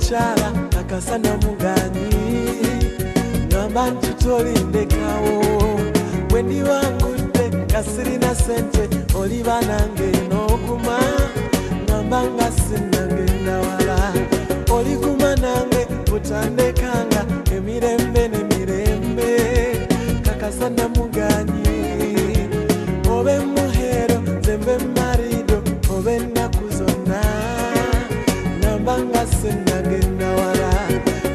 mukyala akasana muganyi ngamba nti tolindekawo bwe ndiwangudde kasirina sente oliba nange n'oguma ngamba nga sinnagenda wala oliguma nange butandekanga emirembe n'emirembe kakasana muganyi obe muhero zembe marido obe ennaku zonna ngamba nga sinnagenda wala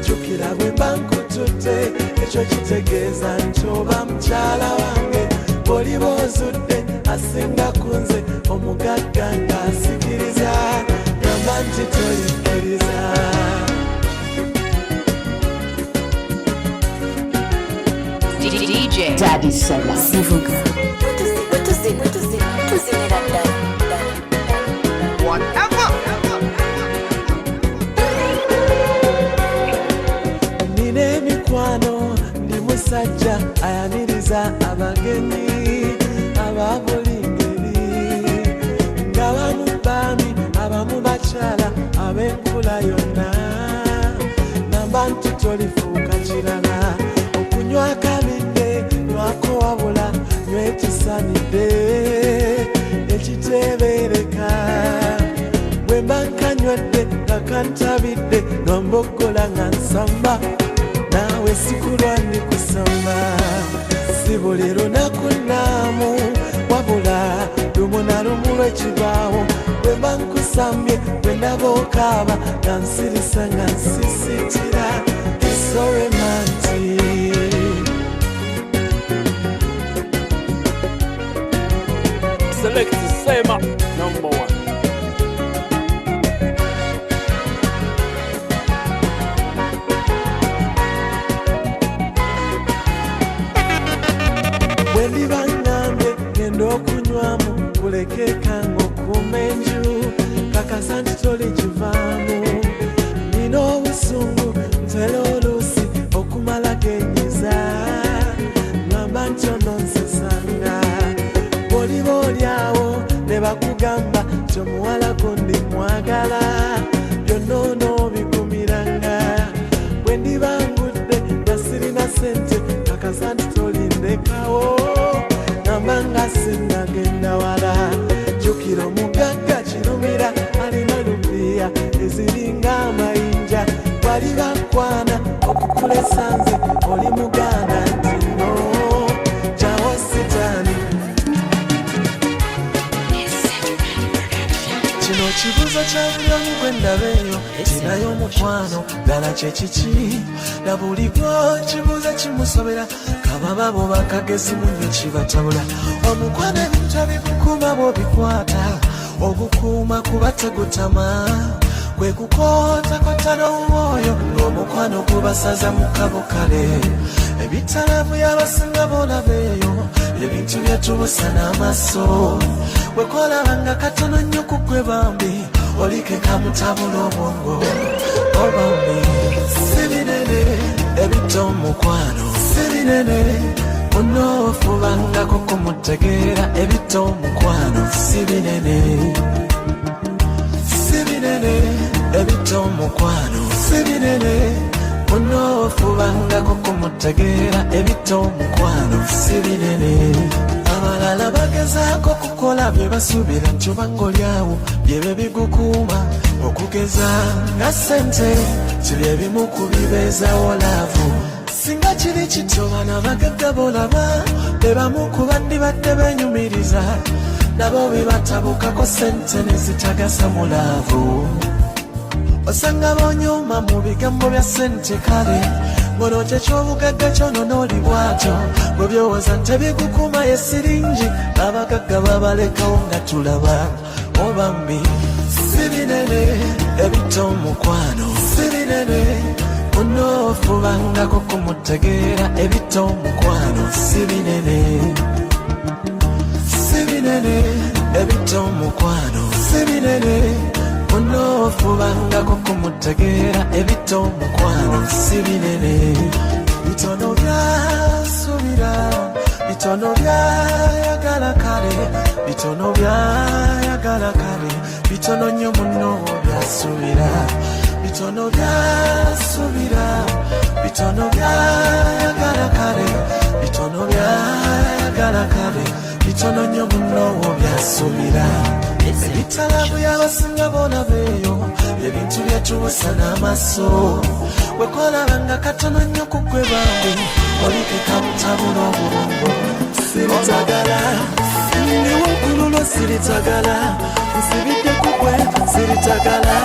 jjukira bwe mba nkutudde ekyo kitegeeza nti oba mukyala wange bw'oliba ozudde asinga kunze omugagga ng'asikiriza ngamba nti tolikiriza DJ Daddy Sela Sivuga whatever nina emikwano ndi musajja ayaniriza abagenyi ababuli ngeri ng'abamu baami abamu bakyala ab'enkula yonna namba nti tolifuuka kirala okunywa akabidde nywako wabula nywa ekisanidde ekiteebereka bwe mba nkanywedde nga kantabidde nomboggola nga nsamba naawe sikulwa ndi kusamba si buli lunaku nnaamu wabula lumu na lumu lwekibaawo bwe mba nkusambye bwe ndaba okaaba nga nsirisa nga nsisitira isoremanti Select Sema number 1. bwe ndiba ngambye genda okunywamu kuleke kango okuuma enju kakasa nti tolikivaamu nina obusungu ntera oluusi okumala genyiza ngamba nti ononsesanga bw'oliba olyawo ne bakugamba kyomuwala gundi mwagala byonna onoobikumira bwe ndiba ngudde nga sirina sente kakasa nti tolindekawo ngamba nga sinnagenda wala jjukira omugagga kirumira alina lupiya eziringa amayinja bali bakwana okukulesa nze oli muganda nti no jawo sitaani kino kibuzo kya buli omu gwe ndaba eyo kinayo omukwano ddala kye kiki na buli gwo kibuuzo kimusobera kababa bo bakagezi munyo kibatabula omukwano ebintu ebikukuuma bw'obikwata ogukuuma kuba tegutama kwe kukootakota n'omwoyo ng'omukwano gubasaza mu kabo kale ebitalamu y'abasinga boolaba eyo ebintu byetubusa n'amaaso bwe kwolabanga katono nnyo ku ggwe bambi olikeka mutabula obwongo obambi si binene ebita omukwano si binene onoofubangako kumutegeera ebita omukwano si binene si binene ebita omukwano si binene onoofubangako kumutegeera ebita omukwano si binene abalala bagezaako kukola bye basuubira nti obanga olyawo byebyo bigukuuma okugeza nga ssente kibye bimu ku bibeezawo laavu singa kiri kityo bana bagagga bolaba be bamu ku bandibadde beenyumiriza nabo bebatabukako ssente ne zitagasa mu laavu osanga boonyuma mu bigambo bya ssente kale ngono kyekyobugagga kyono n'oli bwatyo bwe byowooza nti ebigukuuma ye siringi abagagga babalekawo nga tulaba obambi si binene ebita omukwano si binene onoofubangako kumutegeera ebita omukwano si binene si binene ebita omukwano si binene onoofubangako kumutegeera ebita omukwano si binene bitono byasubira bitono byayagala kale bitono byayagala kale bitono nnyo muno byasubira bitono byasubira bitono byayagala kale bitono byayagala kale bitono nnyo muno byasubira ebitalabu y'abasinga bona beeyo ebintu byatubusa n'amaso wekolabanga katono nnyo kugwe bambi olikeka butabula obulongo siritagala niwo nkululo siritagala nsibidde kugwe siritagala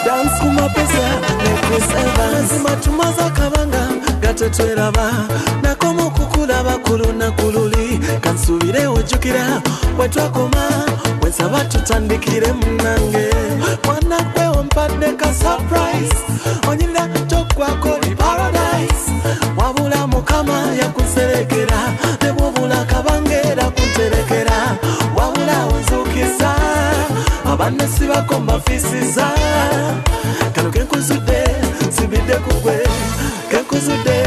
dance kumapesa ne Chris Evans matumaza kabanga gatetweraba nakomo kukulaba kuluna kululi kansubire ojjukira wetwakoma wensaba tutandikire munange mwana gwe ompadde ka surprise onyirira tokwako li paradise wabula mukama yakuserekera ne bwobula kabangera kunterekera wabula onzukiza abanne sibakomba fisiza kano kenkuzudde sibidde kugwe kenkuzudde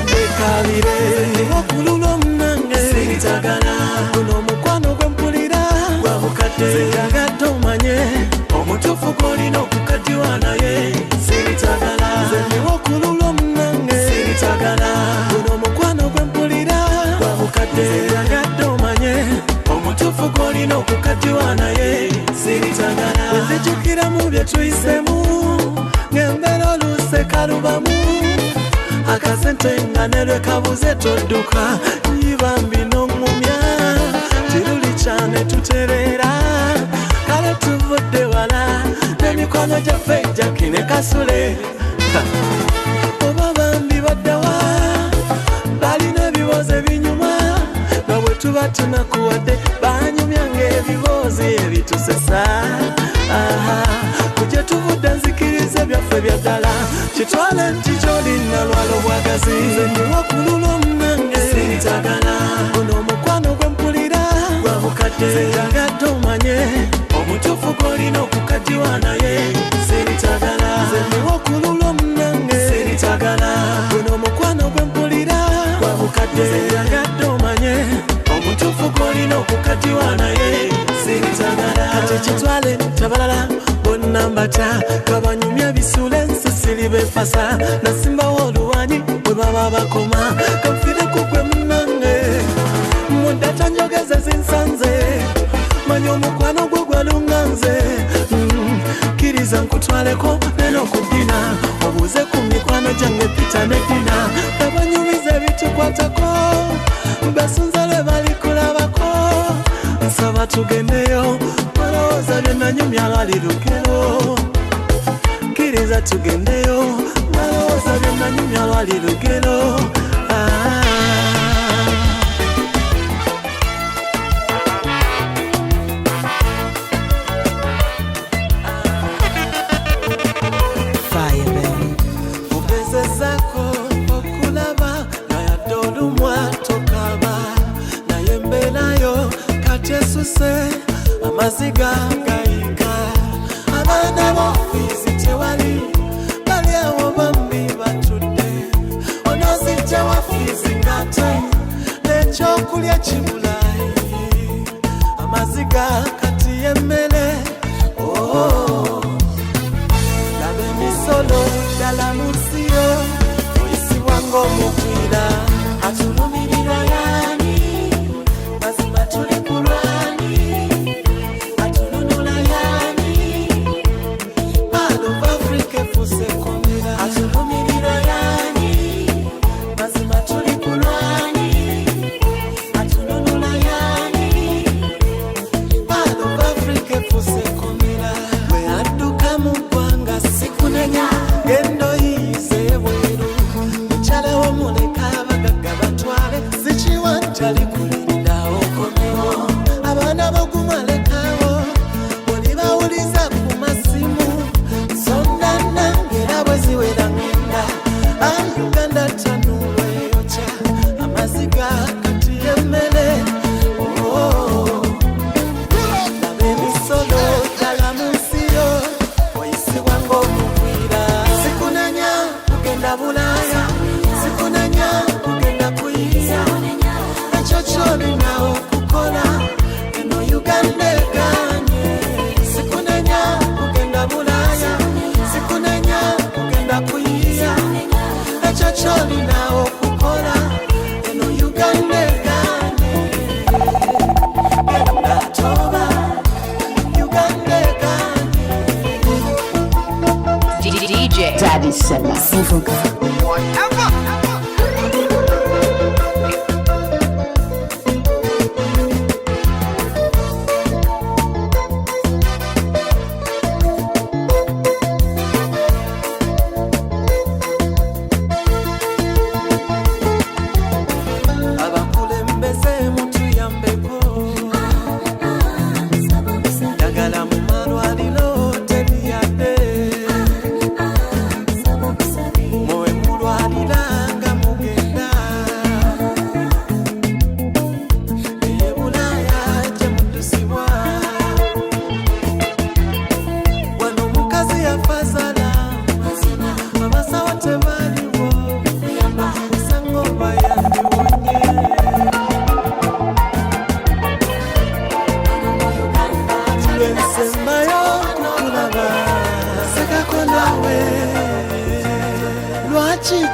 bekalire okulula omunange siritagala guno omukwano gwempulira gwabukadde sijagadde omanye omutuufu gwolina okukaddiwa naye siritagala zenniwo okulula omunange siritagala guno omukwano gwempulira gwabukadde sijagadde omanye omutuufu gwolina okukaddiwa naye siritagala wenzijukira mu bye tuyisemu ng'embeera oluuse kalubamu akasente nga ne lwe kabuze todduka nyibambi n'oŋŋumya tiruli kyane tutereera kale tuvudde wala n'emikono gyaffe jakine kasule oba bambi baddawa balina ebibuuzo ebinyuma nga bwe tuba tunakuwadde banyumya ng'ebibuuzo ebitusesa kuje tuvudde nzikirize byaffe bya ddala kitwale nti gy'olina lwalo bwagazi zenniwo okulula omunange siritagala guno omukwano gwempulira gwabukadde sijagadde omanye omutuufu gwolina okukaddiwa naye siritagala zenniwo okulula omunange siritagala guno omukwano gwempulira gwabukadde sijagadde omanye omutuufu gwolina okukaddiwa naye siritagala kati kitwale tabalala bonnambata kabanyumya bisule ensisiri befasa nasimbawo oluwanyi bwe baba bakoma kanfire kugwe munange muddata njogeze zinsanze manya omukwano gwe gwalunganze kkiriza nkutwaleko neno kudina obuuze ku mikwano gyange pita nedina abanyumiza ebitukwatako basunza lwe balikulabako nsaba tugendeyo malowooza byennanyumya lwali lugero kkiriza tugendeyo malowooza byennanyumya lwali lugero ugezezaako okulaba nayadde olumwa tokaba naye mbeerayo kati esuse amaziga gayiga abaana b'ofiisi tewali bali awo bambi batudde onoozijja wa fiisi ngate n'ekyokulya kibulayi amaziga kati y'emmere laba emisolo ddala mu nsi yo oyisibwa ng'omugwira atulumirira yaani mazima tuli ku lwani atununula yaani All of Africa efuse komera atulumirira yaani mazima tuli ku lwani atununula yaani All of Africa efuse komera bwe adduka mu ggwanga sikunenya gendo yize bweru mukyala w'omuleka abagagga batwale sikiwa ntali kulinda okomewo abaana b'ogumwalekawo buli bawuliza ku masimu nsonda nange era bwe ziwera ngenda Uganda tanuulwa eyokya amaziga kati y'emmere laba emisolo ddala mu nsi yo oyisibwa ng'omugwira sikunenya kugenda Bulaaya sikunenya kugenda kuyiza ekyo ky'olina okukola eno Uganda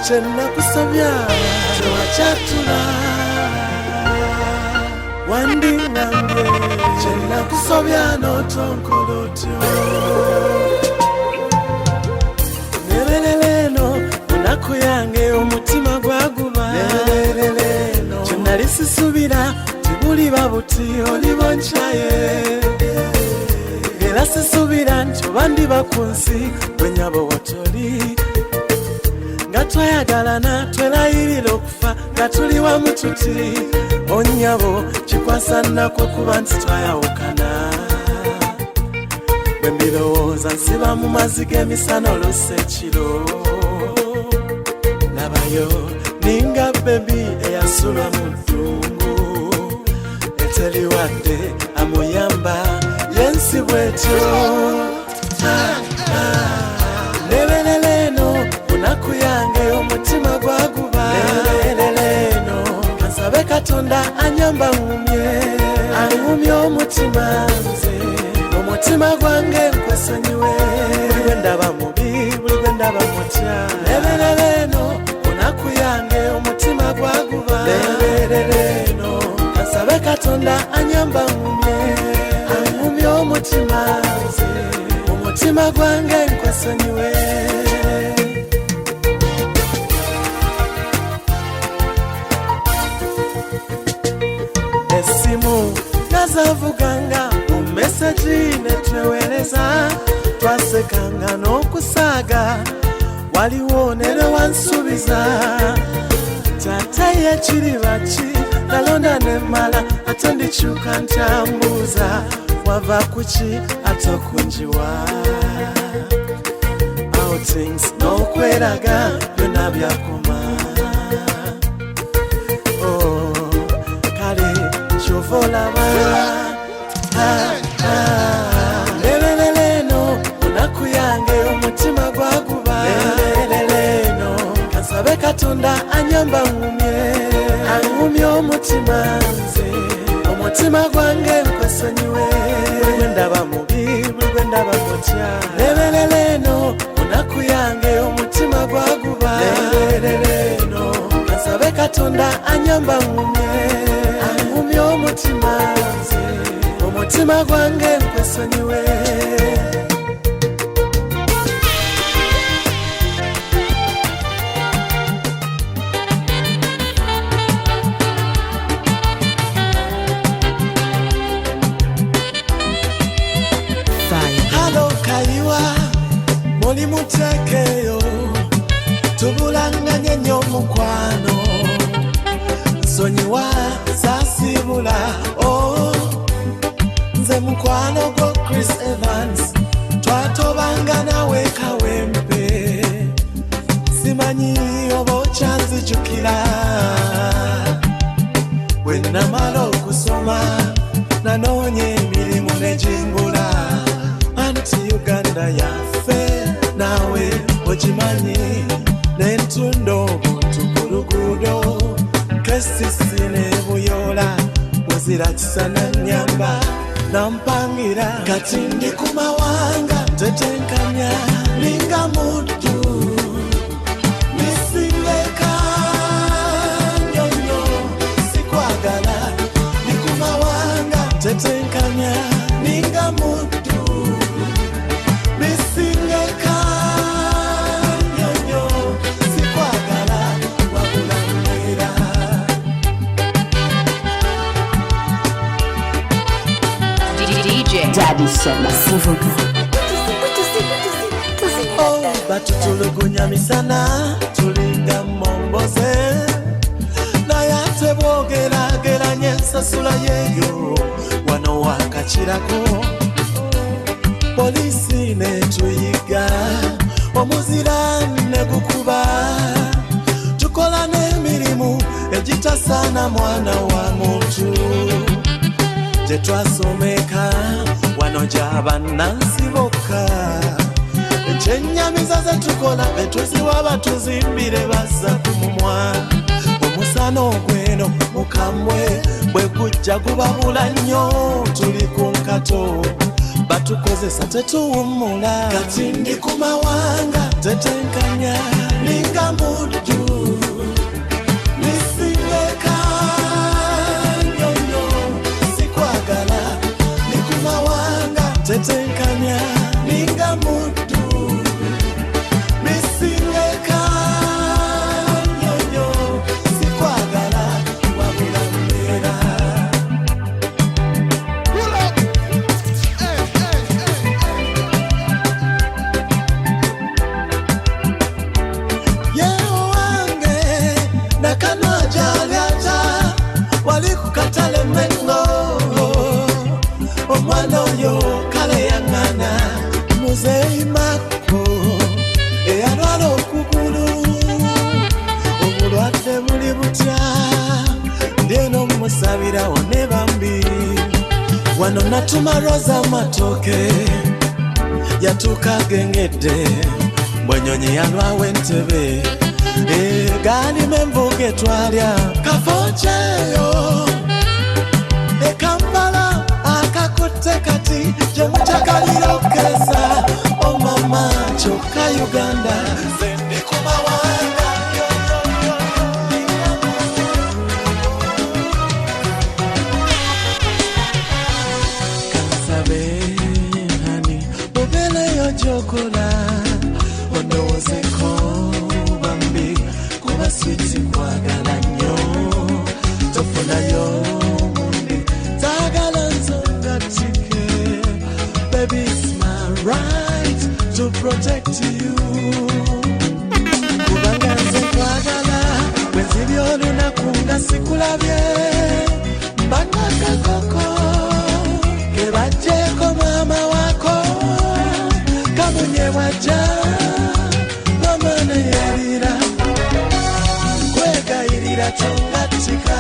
Kyenakusabya tewachatula wandingange kyenakusobya n'otonkolotyo nereleleno onaku yange omutima gwaguba nereleleno kyenali sisubira tibuliba buti oliboncaye era sisubira nti oba ndiba ku nsi bwenyabo watoli nga twayagalana twelayirira okufa nga tuli wamu tuti onyabo kikwasanako kuba nti twayawukana bwe mbirowooza nsiba mu mazzi g'emisana olusekiro labayo ninga bebi eyasulwa mu ddungu eteliwadde amuyamba yensi bwetyo lebereleno onaku yange omutima gwaguba lebereleno kansabe katonda anyamba angumye omutima nze omutima gwange nkwesonyiwe buli gwe ndaba mubi buli gwe ndaba mutya lebereleno onaku yange omutima gwaguba lebereleno kansabe katonda anyamba angumye omutima nze omutima gwange nkwesonyiwe esimu nazavuganga mu meseji netwewereza twasekanga n'okusaaga waliwo nere wansubiza tataye kiriba ki nalonda nemala ate ndikyuka ntambuuza wava kuki ate okunjiwa outings n'okweraga byonna byakoma kale kyova olaba lebereleno onaku yange omutima gwaguba lebereleno kansabe katonda anyamba angumye omutima nze omutima gwange nkwesonyiwe buli gwe ndaba mubi buli gwe ndaba mutya lebereleno onaku yange omutima gwaguba lebereleno kansabe katonda anyamba angumye omutima nze omutima gwange nkwesonyiwe oli mutekeyo tubulanganye nnyo mukwano nsonyiwa saasibula nze mukwano gwo Chris Evans twatobanga nawe kawempe simanyi oba okyanzijukira bwe namala okusoma nanoonya emirimu nejimbula anti Uganda yaffe nawe okimanyi n'entunda obuntu ku luguudo kesisi n'ebuyoola muzira kisana nnyamba nampangira kati ndi ku mawanga tetenkanya linga muddu misingeka nyonyo sikwagala ndi ku mawanga tetenkanya linga muddu Daddy Soma Sivuga batutulugunya misana tulinga momboze naye ate bwogerageranya ensasula yeyo wano wakakirako polisi netuyiga omuzira negukuba tukola n'emirimu egitasaana mwana wa muntu jetwasomeka wano gy'abannansi bokka ekyennyamiza zetukola betuziwa batuzimbire bazza ku mumwa omusana ogweno mukamwe bwe gujja gubabula nnyo tuli ku nkato batukozesa tetuwummula kati ndi ku mawanga tetenkanya ninga muddu nisingeka nyonyo sikwagala ndi ku mawanga tetenkanya ninga muddu nisingeka nyonyo sikwagala wabula mbeera. Katale mengo omwana oyo kale yangana muzeyi mako eyalwala okugulu obulwadde buli butya ndeno mumusabirawo ne bambi wano natuma roza matooke yatuuka gengedde bwenyonyi yalwawo entebe gaalimu envuga etwalya kafooceyo Kampala akakutte kati gyemujagalira okeza omama kyokka Uganda zendi ku mawanga kansabe hani mubeleyo gyokola ondowoozeko bambi kuba switi kwagala nnyo tofunayo baby, it's my right to protect you. Kubanganze kwagala wenzibyo lunakunga sikulabye mbanga koko kebajjeko mama wako kamunye wajja mama neyalira kwegayirira tongatika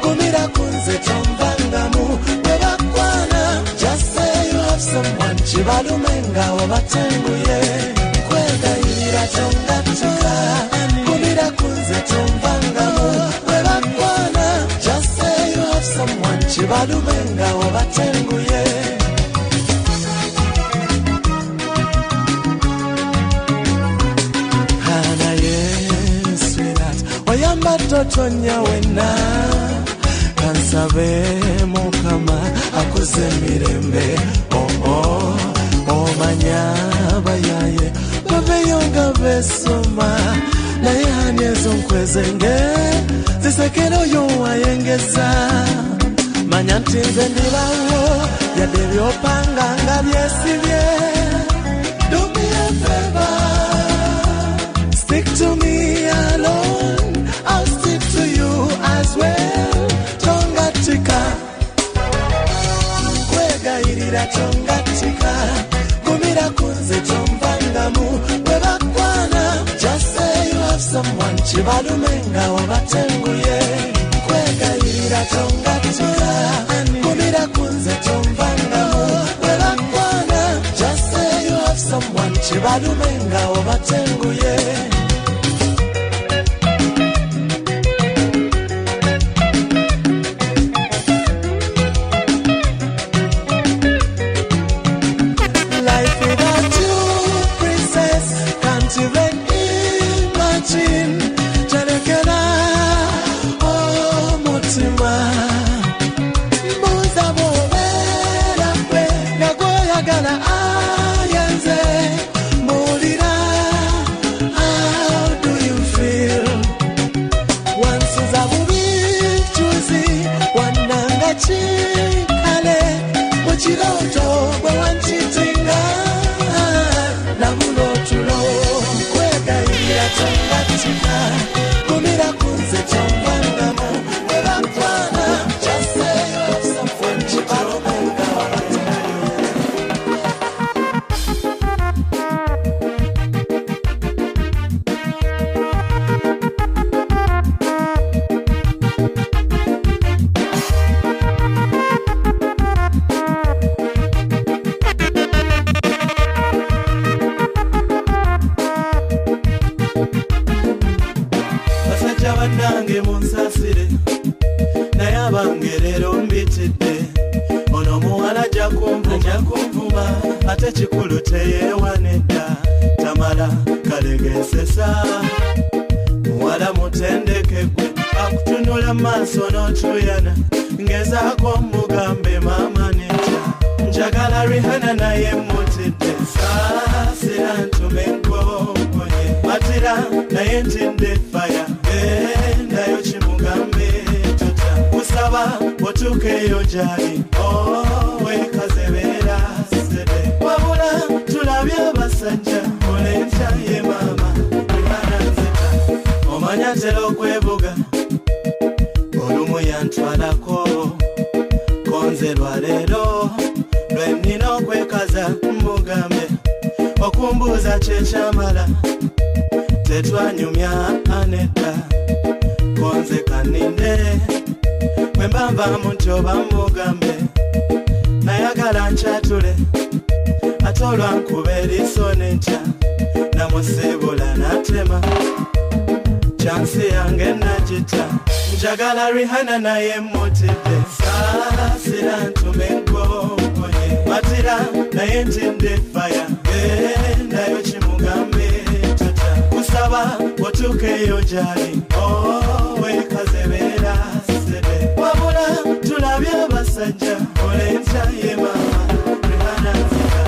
kumira kunze tombangamu webakwana just say you have someone chibalumenga obatenguye kwegayirira tongatika kumira kunze tombangamu webakwana just say you have someone chibalumenga obatenguye. Oyamba totonya wena kansabe mukama akuze mirembe omanya bayaye babeyonga besoma naye hani ezo nkwezenge zisekero yo wayengeza manya nti nze ndibawo yadde byopanga nga byesibye. Do me a favor, stick to me alone, I'll stick to you as well. Tongatika kwegayirira tongatika kumira kunze tombangamu webakwana just say you have someone chibalumenga obatenguye kwegayirira tongatika kumira kunze tombangamu webakwana just say you have someone chibalumenga obatenguye. ajja kumvuma ate kikulu teyeewanedda tamala kalegesesa muwala mutendeke gwe akutunula maaso n'otuyana ngezaako mugambe maama netya njagala Rihanna naye mutidde Nsaasira ntume nkokonye matira naye ntidde faya gendayo kimugambe tutya kusaba otuukeyo gyali wekazebeera sede wabula tulabye abasajja olentya ye maama Rihanna nzita omanya tera okwebuga olumu yantwalako konze lwaleero lwenina okwekaza mugambe okumbuuza kyekyamala tetwanyumya anedda konze kaninde bwe mbanvaamu nti oba mugambe nayagala nkyatule ate olwankuba eriiso n'entya namusiibula n'atema chansi yange nagita njagala Rihanna naye mutidde Nsaasira ntume nkokonye matira naye ntidde faya gendayo kimugambe tutya kusaba otuukeyo gyali wekazebeera sede wabula tulabye abasajja olentya ye maama Rihanna nzita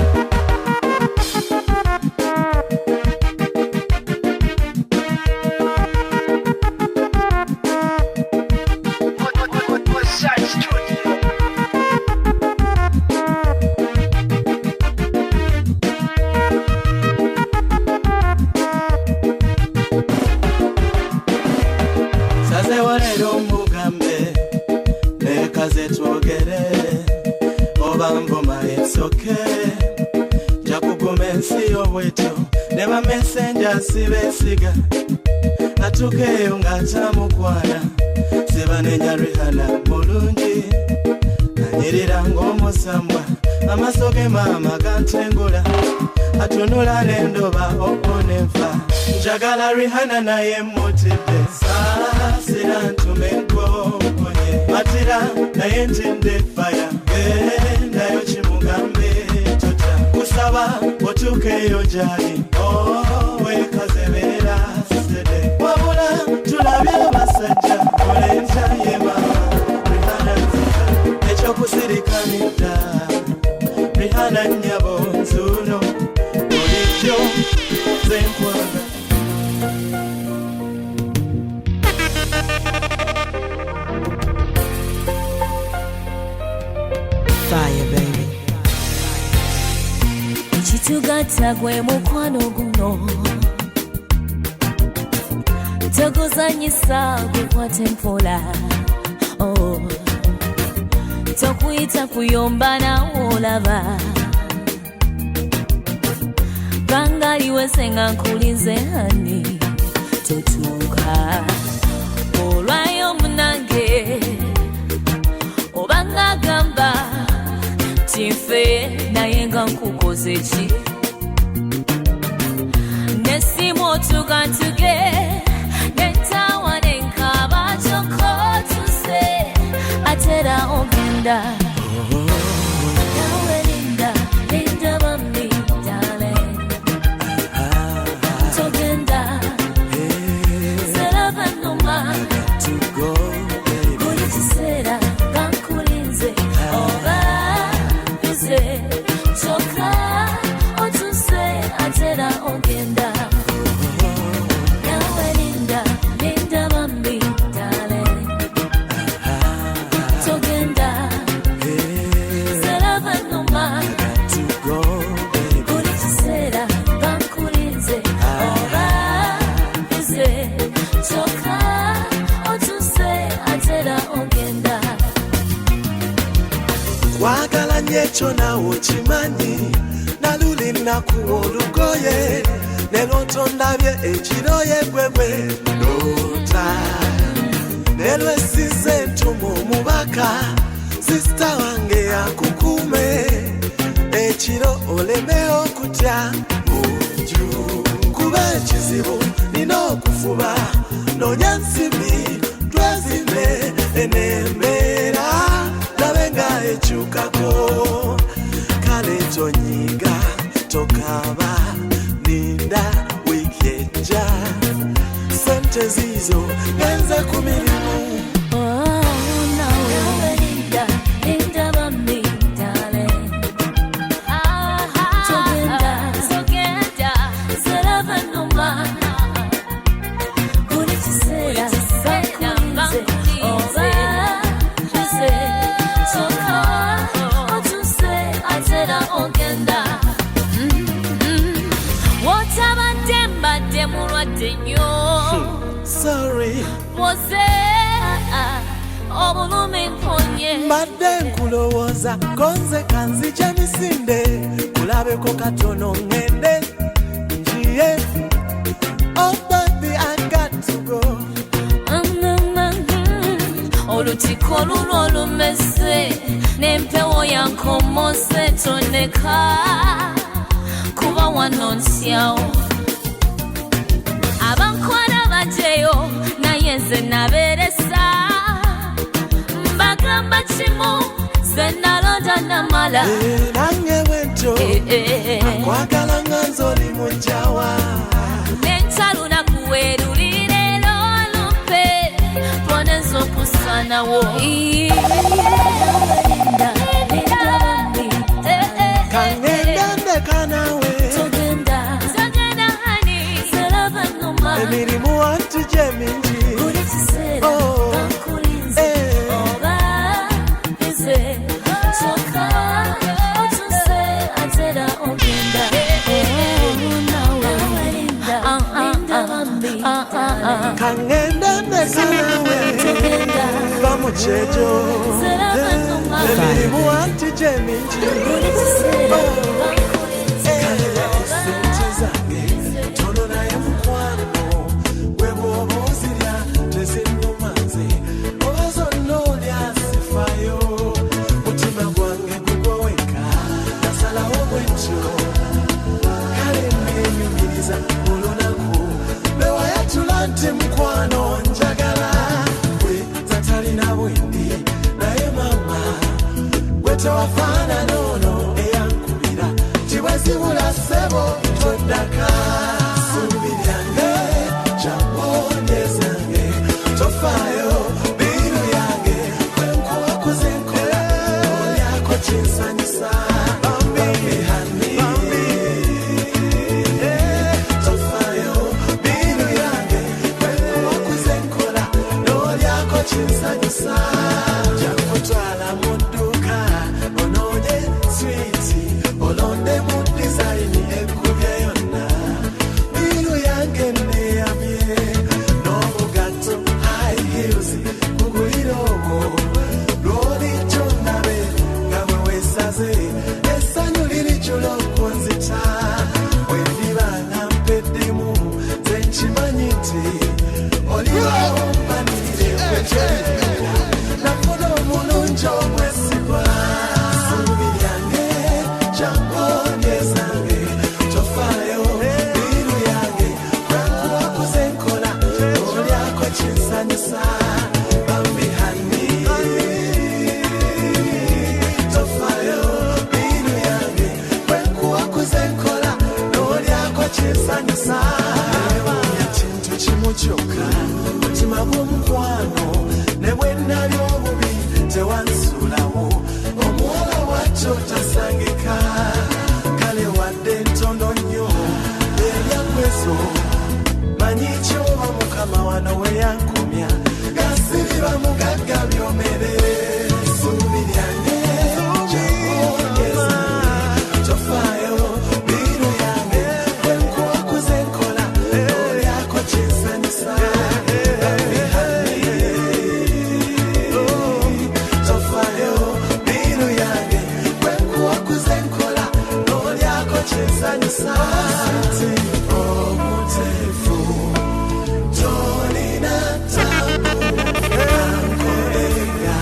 sazewalero mugambe nekaze twogere oba nvuma etsoke jakuguma ensi y'obwetyo ne bamesenja sibesiga atukeyo ng'atamukwana sibanenya Rihanna Mulungi nanyirira ng'omusambwa amaaso ge maama gantengula atunula n'endoba oponenfa njagala Rihanna naye mutidde Nsaasira ntume nkokonye matira naye ntidde faya gendayo kimugambe tutya kusaba otuukeyo gyali wekazebeera sede wabula tulabye abasajja olentya ye maama Rihanna nzita ekyokusirikanidda Rihanna nnyabo nzuuno bulijjo nze nkwaga Fire, baby. Chitugatta gwe mukwano guno toguzanyisa gukwate mpola tokuyita kuyomba nawo olaba bangaliwe senga nkulize hani totuuka olwayo munange obanga gamba tife naye nga nkukoze ki nesimu otugantuge nentawa nenkaba kyokotuse atera ogenda nawe linda bambi darling togenda seraba noma buli kiseera gankulinze oba bize kyokka otuse atera ogenda nawe linda bambi darling togenda seraba noma buli kiseera gankulinze oba bize kyokka otuse atera ogenda wagala nnyo ekyo naawe okimanyi naluli nakuwa olugoye ne lwotondabye ekiroye gwegwe loota ne lwesize entumu omubaka sisita wange yakukuume ekiro oleme okutya munju kuba ekizibu nina okufuba noonya nsimbi twezime enembeera labe nga ekyukako tonyiga tokaba ninda wikeja sente zizo genze ku mirimu. Sorry. Mbadde nkulowooza konze kanzija misinde kulabeko katono ngende njiye. Oh baby I got to go. Olutiko luno lumese n'empewo yankomose toneka kuba wano nsyawo abankwala bajeyo naye nze nabeeresa mbagamba kimu ze nalonda namala nange bwentyo akwagala nga nze oli mujjawa nentaluna kuwerulire lolumpe ponenza okusanawo kangenda ndeka nawe emirimu wantuje mingi. Kangenda ndeka nawe bamuchejo emirimu wantuje mingi. Mkwano njagala we tatalina bwendi naye mama we tewafana nono eyankubira tiwezibula sebo toddaka subiryange jambondezange tofayo biru yange kwenkuwakuze nkola olyako kinsanyusa jakutwala mu dduuka onoonye switi olonde mu dizayini ekkubye yonna biru yange neyamye n'obugatto high heels kugulira obwo lw'olijjo ndabe nga bwe weesaze essanyu lirijjula okunzita bwe ndiba nga mpeddemu nze nkimanyi nti olibawo mpanirire wekyolira nafuna omulungi omwesigwa subiryange jambondezange tofaayo biru yange kwenkuwakuze nkola olyako kinsanyusa bambihani tofaayo biru yange kwenkuwakuze nkola olyako kinsanyusa kintu kimu kyokka mutima gw'omukwano ne bwe nnali obubi tewansuulawo omuwala watyo tasangika kale wadde ntono nnyo ebyakweso manyi kyoba mukama wano we yankomya gasiriba mugagga byomere subiryange jambondezange tofaayo biru yange kwenkuwakuze nkola olyako kinsanyusa tofaayo biru yange kwenkuwakuze nkola olyako kinsanyusa omuteefu tolina tabu ankolega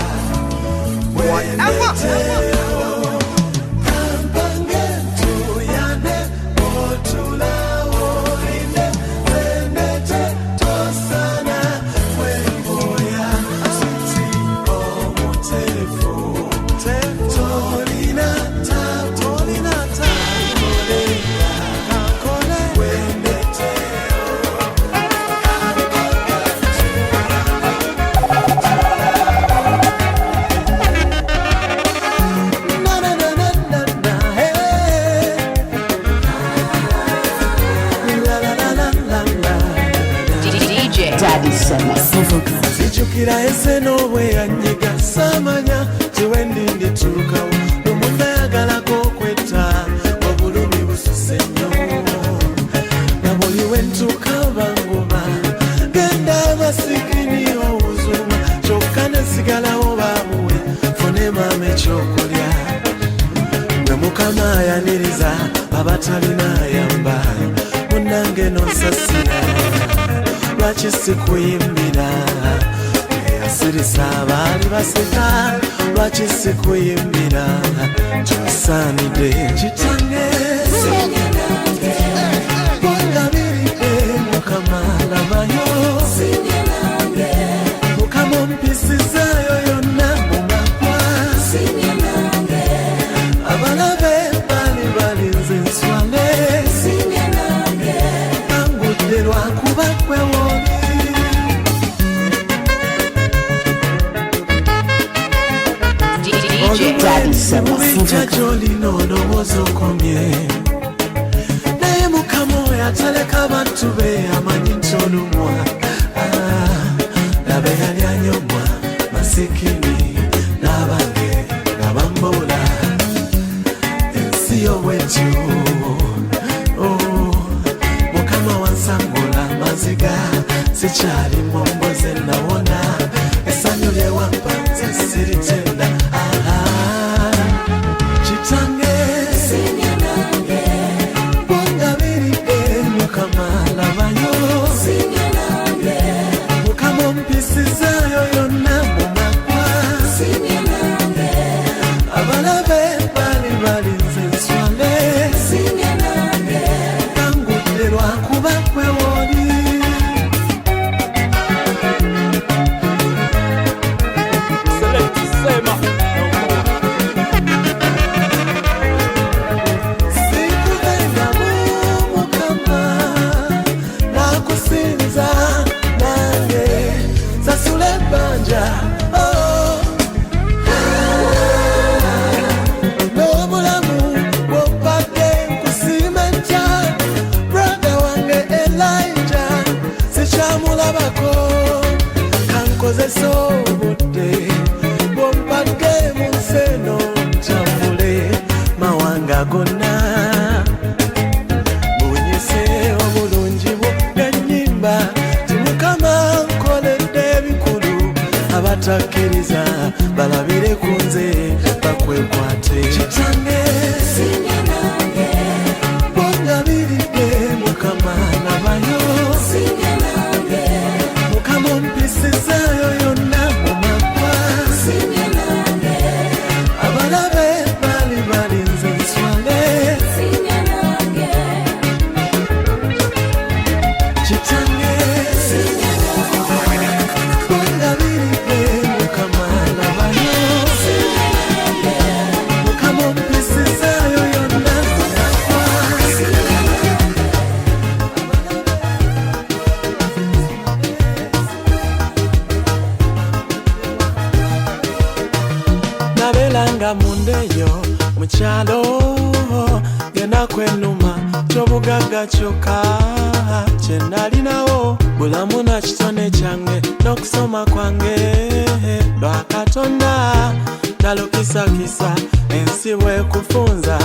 Jukira ese n'obwe yanyiga samanya tewendi ndituukawo lumunga yagalako okwetta obulumi bususe nnyo na buli wentuuka bangoba genda amasikini owuzuma kyokka nesigalawo babuwe fune maama ekyokulya gwe mukama ayaniriza abatalina ayamba munnange n'Nsaasira lwaki sikuyimbira eyasirisa abaali baseka lwaki sikuyimbira kyosaanidde kitange bongabiridde mukama labayo mukama ompisizaayo yonna mu makwa abalabe bali balinze nswale angudde lwakuba kwewooli mubijja gy'olina olowooza okomye naye mukama oyo ataleka bantu be amanyi nti olumwa laba yali anyomwa masikini n'abange nga bamboola ensi y'obwetyo mukama wansangula maziga sikyali momboze nawona essanyu lyewampa nze siritenda kitange bongabiridde mukama labayo mukama ompisizaayo yonna mu makwa abalabe bali balinze nswale angudde lwakuba kwewooli Sobodde bompadde museno ntambule mawanga gonna bunyise obulungi bw'ennyimba timukama nkoledde ebikulu abatakkiriza balabire ku nze bakwekwate kitange bongabiridde mukama labayo mukama ompisizaayo yonna mu makwa abalabe bali balinze nswale kitange bongabiridde mukama labayo mukama ompisizaayo yonna mu makwa nabelanga mundeyo mukyalo genda kwenuma ky'obugagga kyokka kyenalinawo bulamu na kitone kyange n'okusoma kwange lwa Katonda nalukisakisa ensi bwekufunza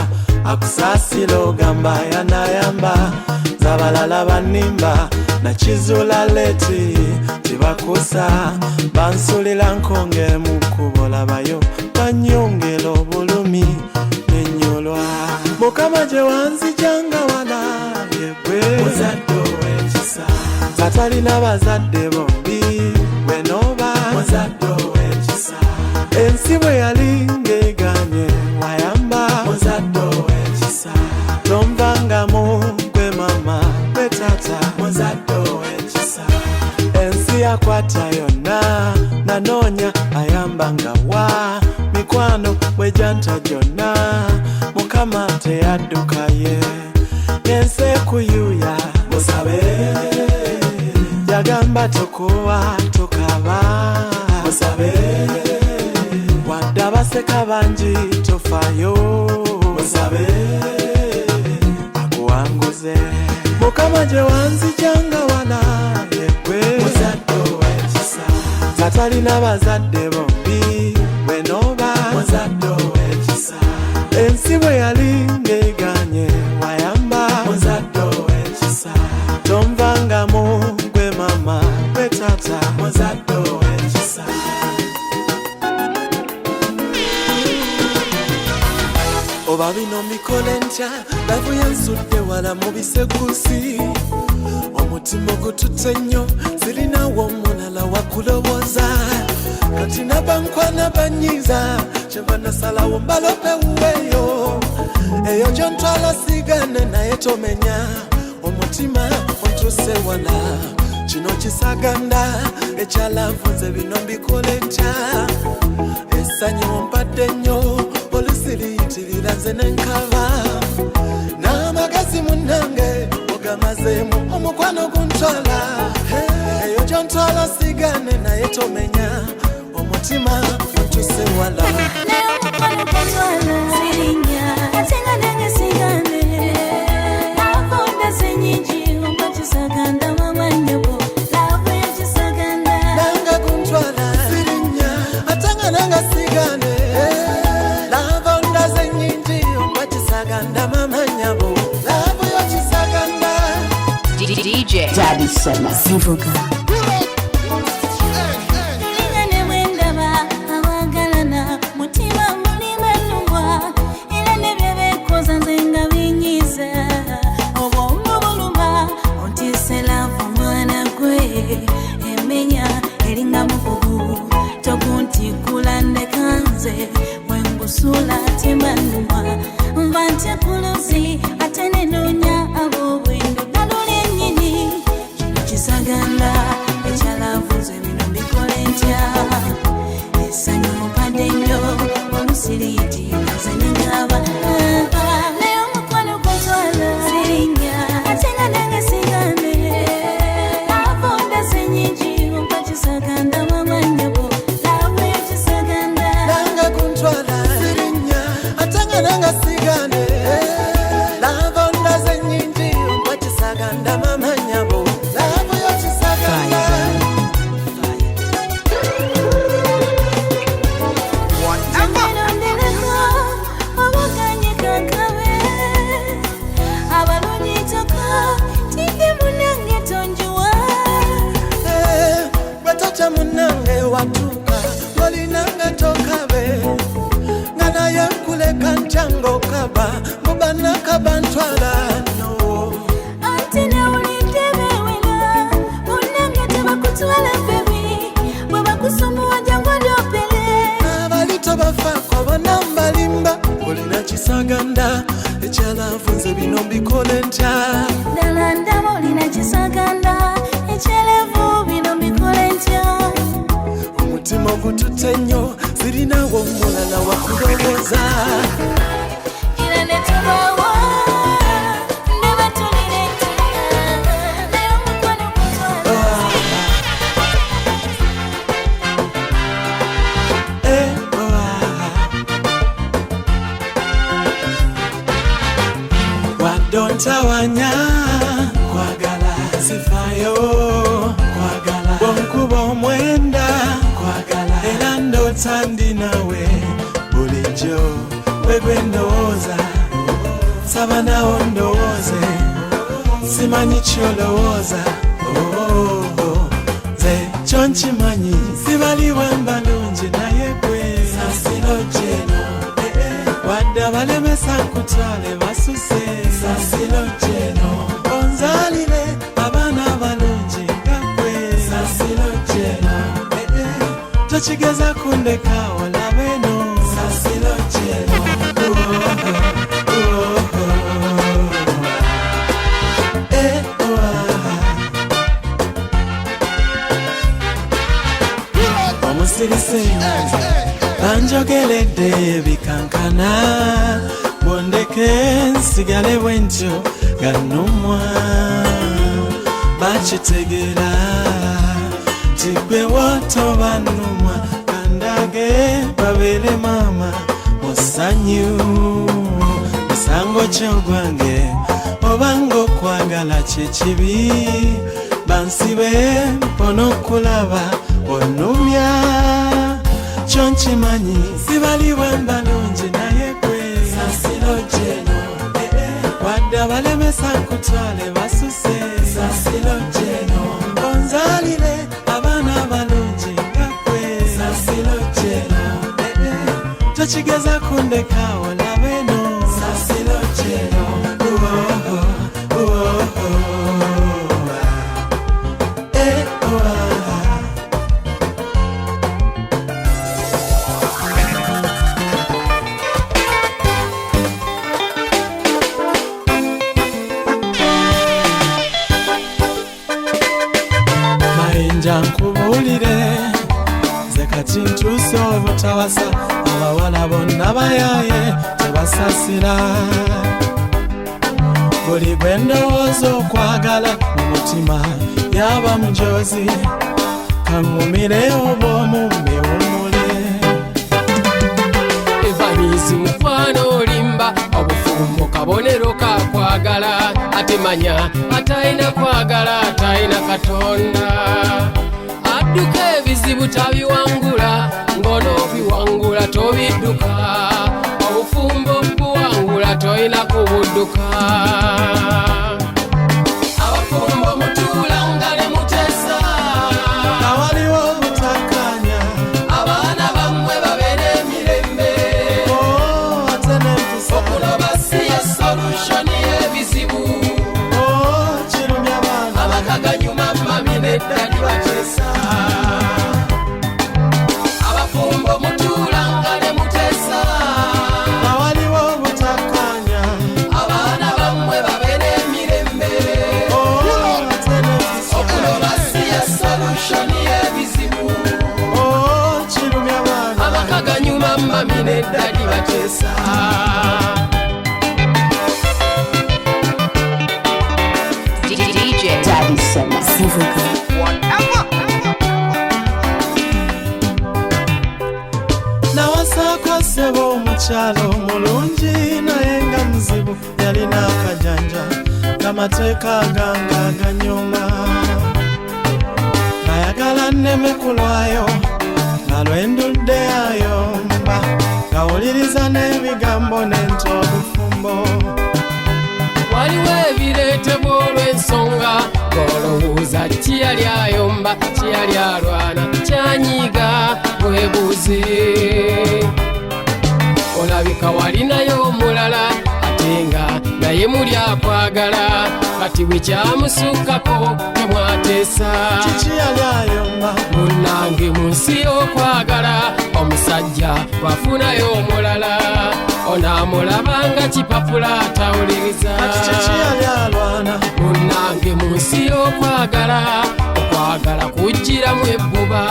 akusaasira ogamba yanayamba zabalala banimba nakizula leti tibakusa bansulira nkonge mu kkubo labayo banyongera obulumi n'ennyolwa mukama gye wanzijanga wala yegwe muzadde ow'ekisa katalina bazadde bombi bwe nooba muzadde ow'ekisa ensi bwe yali ng'eganye wayamba muzadde ow'ekisa tomvangamu gwe mama gwe tata muzadde ow'ekisa ensi yakwata yonna nanoonya ayambanga wa mikwano bwejanta gyonna mukama teyaddukaye n'ensi ekuyuya musabe yagamba tokowa tokaba musabe wadde abaseka bangi tofayo musabe akuwanguze mukama gye wanzijanga wala yegwe muzadde ow'ekisa atalina bazadde bombi bwenoba muzadde ow'ekisa ensi bwe yali ng'eganye wayamba muzadde ow'ekisa tomvangamu gwe mama gwe tata muzadde ow'ekisa oba bino mbikole ntya lavu yansudde wala mu bisekusi omutima gututte nnyo sirinawo omulala wakulowooza kati nabankwana banyiza kyeva nasalawo mbalope wuweyo eyo gyontwala sigane naye tomenya omutima ontuse wala kino kisaganda ekyalavu nze bino mbikole ntya essanyu ompadde nnyo olusiriyitirira nze nenkaba n'amagezi munnange ogamazeemu omukwano guntwala eyo gyontwala sigane naye tomenya omutima ontuse wala naye omukwano guntwala sirinya ate nga nange sigane navonda zenyingi okwakisaganda mamanyabo laavu yekisaganda nanga guntwala sirinya ate nga nange sigane lavonda zenyingi okwakisaganda mamanyabo laavu yekisaganda DJ Daddy Sema Zivuga Lingane mwendaba abagalana mutima mulima nnumwa era nebye bekoza nze nga binyiza obwongo buluma ontise laavu mwana gwe emenya eringa mukugu tokuntikula ndekanze wengusula tembanuma mba ntya kuluzi ate nenoonya ab'obwendo ddalo lyennyini kino kisaganda ekyalavuze bino mbikole ntya essanyu mumpadde nnyo olusiriyitirira nze nengaba naye omukwano guntwala sirinya ate nga nange sigane lavonda zenyingi ompa kisaganda mamanyabo laavu yekisaganda nanga guntwala sirinya ate nga nange sigane lavonda zenyingi okwakisaganda mamanyabo laavu yekisaganda Nondereko obuganye kakabe abalungi toka tinde munange tonjuwa bwetotya munnange watuuka olinanga tokabe nga naye nkuleka ntya ng'okaba mubanakaba ntwala no ate nawulidde bewera munange tebakutwala bebi bwe bakusumuwa jangu lyopere abalito bafaako bonna mbalimba olina kisaganda ekyalavu nze bino mbikole ntya ddala ndaba olina kisaganda ekyelevu bino mbikole ntya omutima ogututte nnyo sirinawo omulala wakulowooza era ne tubawa ne batulira naye omukwano guntwala wadontawanya kwagala sifayo kwagala bonkuba omwenda kwagala era ndota ndi nawe bulijjo wegwendowooza saba nawo ndowooze simanyi kyolowooza nze kyonkimanyi sibaliwe mbalungi naye gwe sasiro jeno wadde abalemesa nkutwale basuse sasiro jeno onzalire abaana abalungi nga gwe sasiro jeno tokigeza kundeka olabeno sasiro jeno omusirise banjogeredde ebikankana bondeke nsigale bwentyo gannumwa bakitegeera tigwe wotoba nnumwa kandage babeere maama musanyu musango kyogwange obanga okwagala kyekibi bansibe mpona okulaba onumya chonchimanyi sibali wembalungi naye gwe Nsaasira jeno wadde abalemesa nkutwale basuse Nsaasira jeno onzalire abaana abalungi nga gwe Nsaasira jeno tochigeza kundekawo labeno Nsaasira jeno Nkubulire ze kati ntuuse obutawasa abawala bonna bayaye tebasaasira buli gwe ndowooza okwagala mu mutima yaba mujozi kaŋŋumire obw'omu mbiwumule evaniisi mukwano olimba obufumbo kabonero kakwagala ate manya atalina kwagala atalina Katonda adduka ebizibu tabiwangula ng'onoobiwangula tobidduka obufumbo buwangula toyina kubudduka abafumbo mutuula nga ne muteesa awaliwo obutakkaanya abaana bammwe babeere emirembe ate n'empisa okunoba si ye solution y'ebizibu kirumya baana amaka ganyuma mami n'eddali bateesa abafumbo mutuula nga ne muteesa awaliwo obutakkaanya abaana bammwe babeere emirembe ate n'empisa okunoba si ye solution y'ebizibu kirumya baana amaka ganyuma mami n'eddali bateesa DJ Daddy Sema Zivuga nawasaako ssebo omukyalo mulungi naye nga muzibu yalina akajanja ng'amateeka gange aganyuma nayagala nneme kulwayo nga lwendudde ayomba ngawuliriza n'ebigambo n'ente obufumbo waliwo ebireetebwa olw'ensonga ng'olowooza kiyali ayomba kiyali alwana kyanyiiga bwebuuze olabika walinayo omulala ate nga naye muli akwagala kati bwe kyamusukkako temwateesa kiki yali ayomba munnange mu nsi y'okwagala omusajja bwafunayo omulala onaamulaba nga kipapula atawuliriza kiki yali alwana munnange mu nsi y'okwagala okwagala kujjiramu ebbuba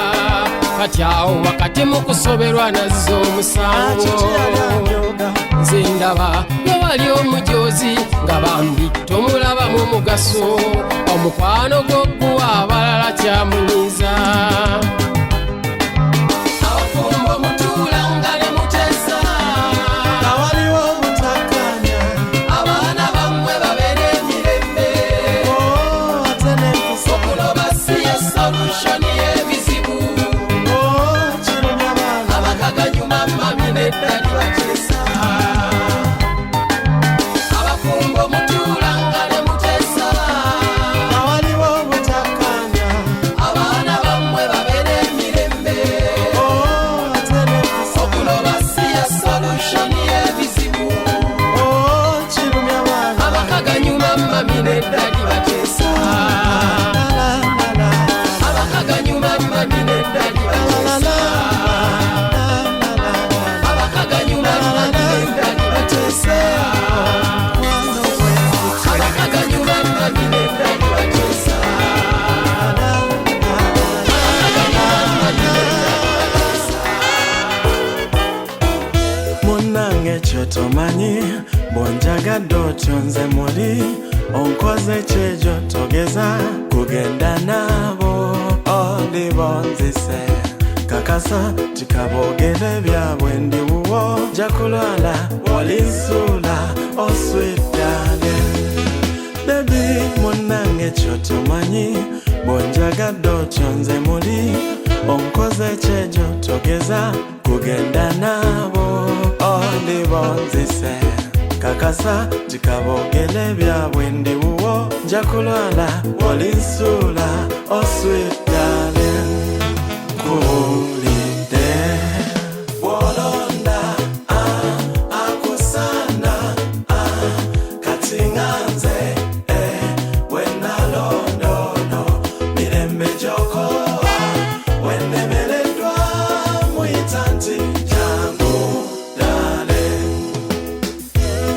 kati awo wakati mu kusoberwa nazza omusango kiki yali anyoga nze ndaba nga wali omujoozi nga bambi tomulabamu mugaso omukwano gw'ogguwa abalala kyamunyiiza abafumbo mutuula nga ne muteesa awaliwo obutakkaanya abaana bammwe babeere emirembe ate n'empisa okunoba si ye solution y'ebizibu kirumya baana amaka ganyuma mami n'eddali bateesa abafumbo mutuula nga ne muteesa awaliwo obutakkaanya abaana bammwe babeere emirembe ate n'empisa okunoba si ye solution y'ebizibu kirumya baana amaka ganyuma mami n'eddali bateesa amaka ganyuma mami n'eddali bateesa amaka ganyuma mami n'eddali bateesa amaka ganyuma mami n'eddali bateesa munnange kyotomanyi bw'onjagadde otyo nze muli onkoze kyegyo togeza kugenda naabo oli bonzise kakasa tikaboogere byabwe ndi wuwo nja kulwala olinsuula oswitale bebi munnange kyotomanyi bw'onjagadde otyo nze muli onkoze kyejo togeza kugenda nabo ondibonzise kakasa tikabogele byabwe ndi wuwo nja kulwala wolinsuula oh sweet darling kulide Bwolonda akusana katinganze wenalondono mirembe joko wenemeledwa muitanti jangu darling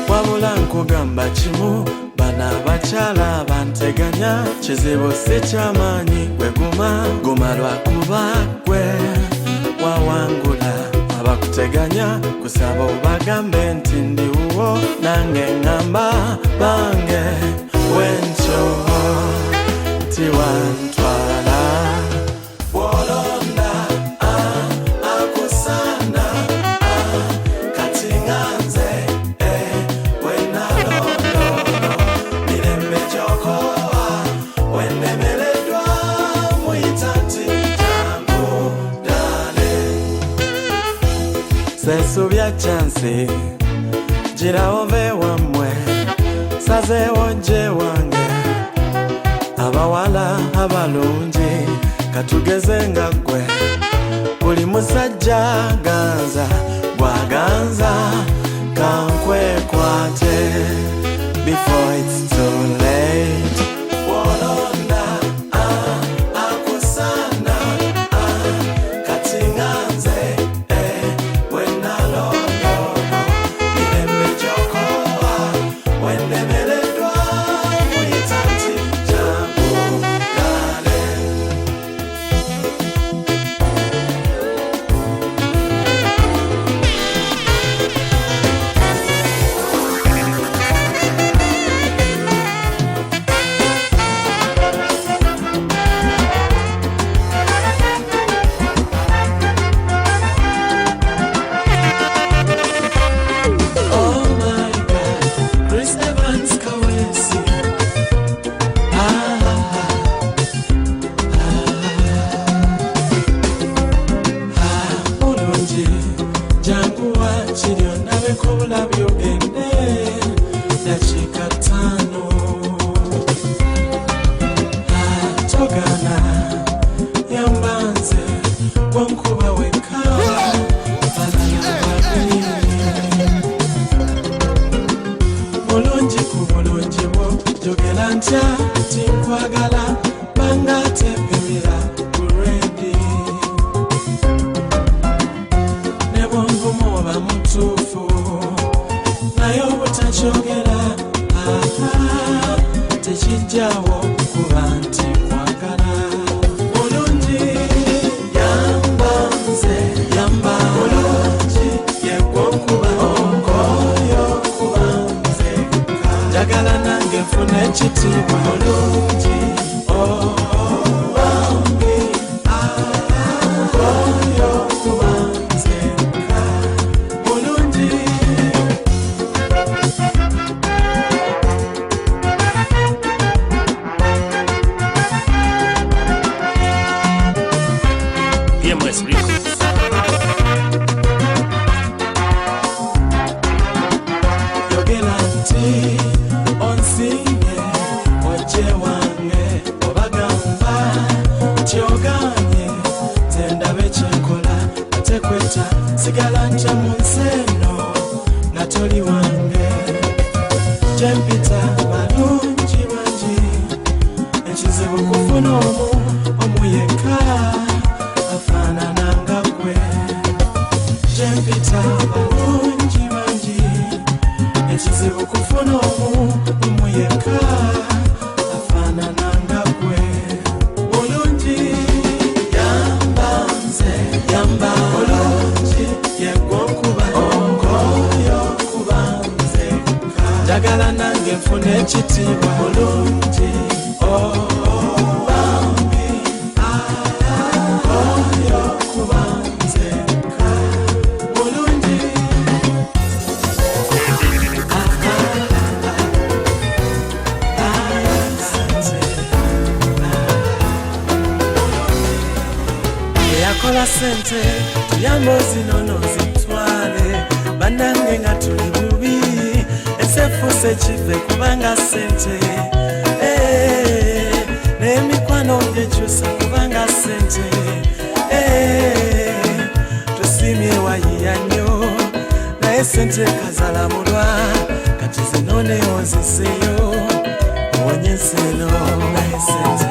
wabula nkugamba kimu bana bakyala banteganya kizibu si kyamanyi weguma guma lwakuba gwe wawangula abakuteganya kusaba obagambe nti ndi wuwo nange ngamba bange wentyo tiwantwala Bwolonda akusana katinganze wenalondono mirembe joko wenemeledwa muitanti jangu darling sesubya chansi gira ove wamwe sazewo nje wange abawala abalungi katugeze nga gwe buli musajja ganza bwaganza kankwekwate before it's too late Bwolonda akusana katinganze wenalondono mirembe joko wenemeledwa muitanti jangu darling Oh my God, Chris Evans Kaweesi. Mulungi jangu wakiryo nabe kubula byogende dakika 5 togana yambanze wankuba weka balala babiri Mulungi ku bulungi bwo jogera ntya tinkwagala bangatepemera kuredi ne bwongumu oba mutuufu naye obutakyogera tekijjawo kuba nti kwagala mulungi yambanze yamba mulungi yegwonkuba onkoyo kubanze njagala nange nfuna ekitiibwa mulungi wange onkoyo kubanze mulungi EMS Records. yogera nti onsinge oje wange obagamba tyoganye tendabe kyenkola ate kweta sigala ntya mu nsi eno nga toli wange gyempita balungi bangi ekizibu kufuna omu yekka afaanana nga gwe gyempita balungi bangi ekizibu kufuna omu yekka afaanana nga gwe mulungi yambanze yamba mulungi yegwonkuba onkoyo kubanze njagala nange nfuna ekitiibwa mulungi wange onkoyo kubanze mulungi sente tuyambo zinono zitwale banange nga tuli bubi esefuse kife kubanga sente n'emikwano gyekyusa kubanga sente tusimye wayiya nnyo naye sente kazala mulwa kati zinone onziseyo onyeseno naye sente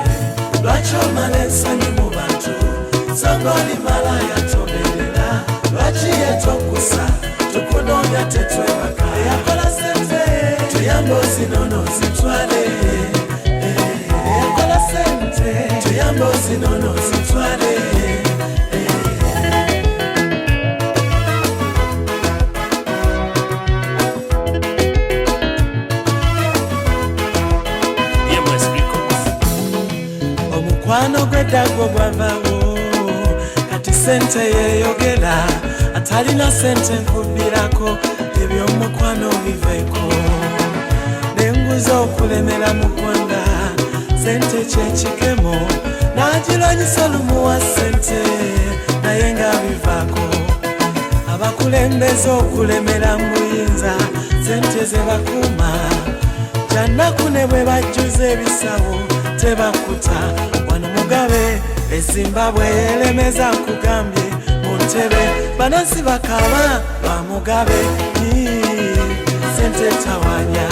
lwaki omala ensanyi mu bantu songa oli malaya toberera lwaki yetokusa tukunoonya tetwebaka eyakola sente tuyambo zinono zitwale eyakola sente tuyambo zinono zitwale omukwano gw'eddago gwavawo kati sente yeeyogera atalina sente nkubbirako ebyomukwano biveeko nenguza okulemera mukwanda sente kyekikemo n'agirwanyisa olumuwa sente naye nga bivaako abakulembeza okulemera muyinza sente ze bakuuma jannaku ne bwe bajjuza ebisawo tebakuta wano mugabe ezimbabwe elemeza nkugambye mu ntebe banansi bakaba lwa mugabe sente tawanya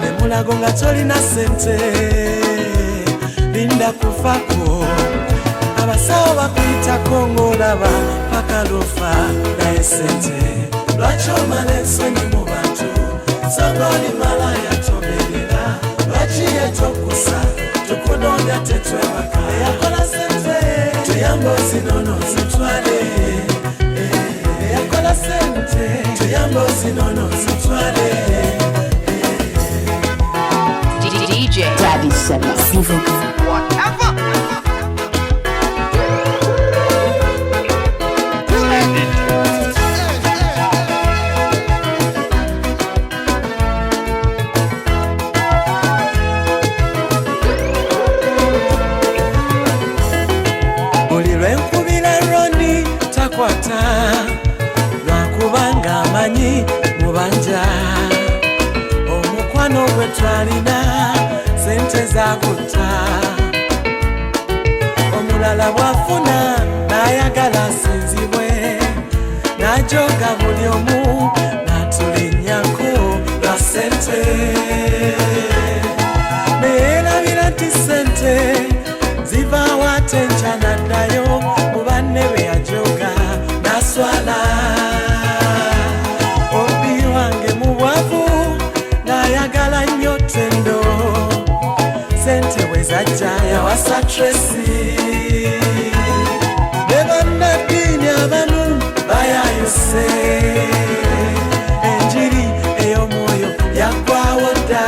ne mulago nga tolina sente linda kufako abasawo bakuyitako ng'olaba paka lufa naye sente lwaki omala ensonyi mu bantu songa oli malaya toberera lwaki yetokusa tukunoonya tetwebaka eyakola sente tuyambo zinono zitwale eyakola sente tuyambo zinono zitwale DJ Daddy Sema Sivuga lwakubanga amanyi mubanja omukwano gwe twalina sente zakutta omulala bwafuna n'ayagala asinzibwe n'ajoga buli omu n'atulinnyako lwa sente neerabira nti sente zivaawo ate enkya n'addayo mu banne be yajoga naswala obi wange mu bwavu n'ayagala nnyo ttendo sente bwe zajja yawasa Tracy ne bannaddiini abamu bayayuse enjiri ey'omwoyo yaggwawo dda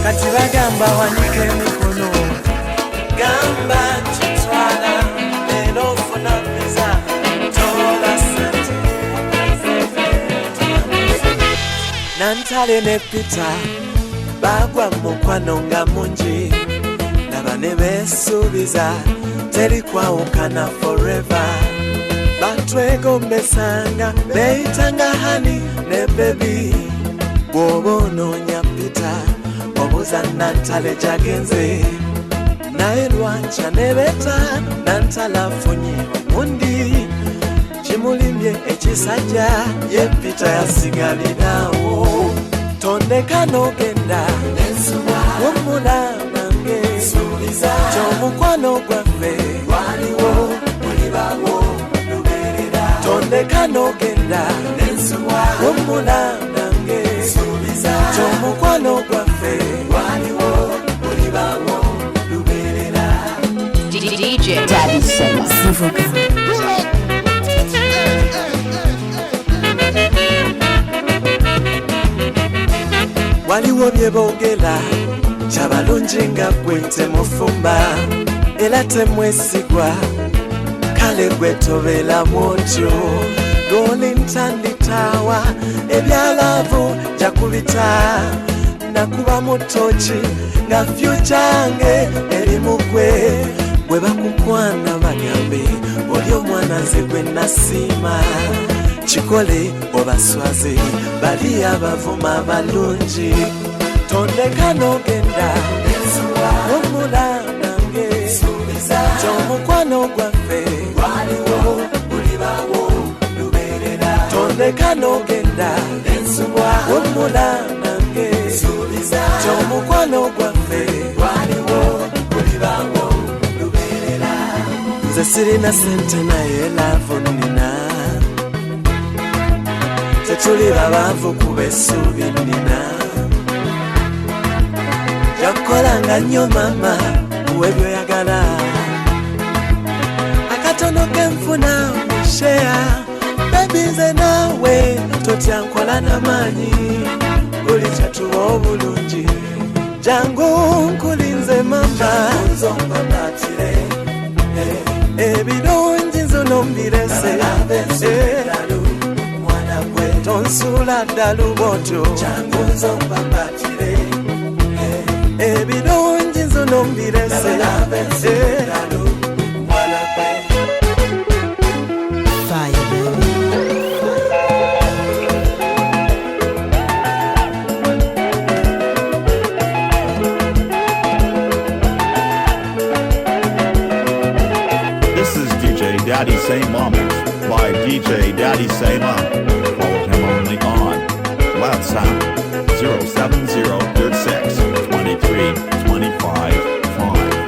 kati bagamba wanika emikono gamba kitwala enofuna visa tola sente nantale ne Peter bagwa mukwano nga mungi laba ne beesuubiza teri kwawukana forever batwegombesanga beeyitanga hani ne bebi bw'oba onoonya Peter obuuza nantale gyagenze naye lwankya ne beta nantale afunye omundi kimulimye ekisajja ye Peter yasigalirawo tondeka n'ogenda wumula nange ky'omukwano gwaffe waliwo mulibawo lubeerera tondeka n'ogenda wumula nange ky'omukwano gwaffe waliwo mulibawo lubeerera DJ Daddy Sema Sivuga waliwo bye boogera kyabalungi nga ggwe temufumba era temwesigwa kale gwe tobeeramu otyo goli ntanditaawa ebyalaavu jakubita nakuba mu ttooki nga fyucyange eri mu ggwe bwe bakukwana bagambe oli omwana nze gwe nasiima kikole obaswaze bali abavuma abalungi tondeka n'ogenda omula nange ky'omukwano gwaffe waliwo bulibawo lubeerera tondeka n'ogenda omula nange ky'omukwano gwaffe waliwo bulibawo lubeerera nze sirina sente naye laavu nnina tetuli babaavu kuba essuubi nnina jakukolanga nnyo maama kuwa ebyoyagala akatono kenfuna musheya bebi nze naawe totya nkola n'amaanyi buli kyatuba obulungi jangu nkulinze mama ebirungi nzuno mbirese tonsula ddala bwotyo ebirungi nzuno mbirese This is DJ Daddy Say Mama by DJ Daddy Say Mama. Follow him only on WhatsApp 07036 23 25 5.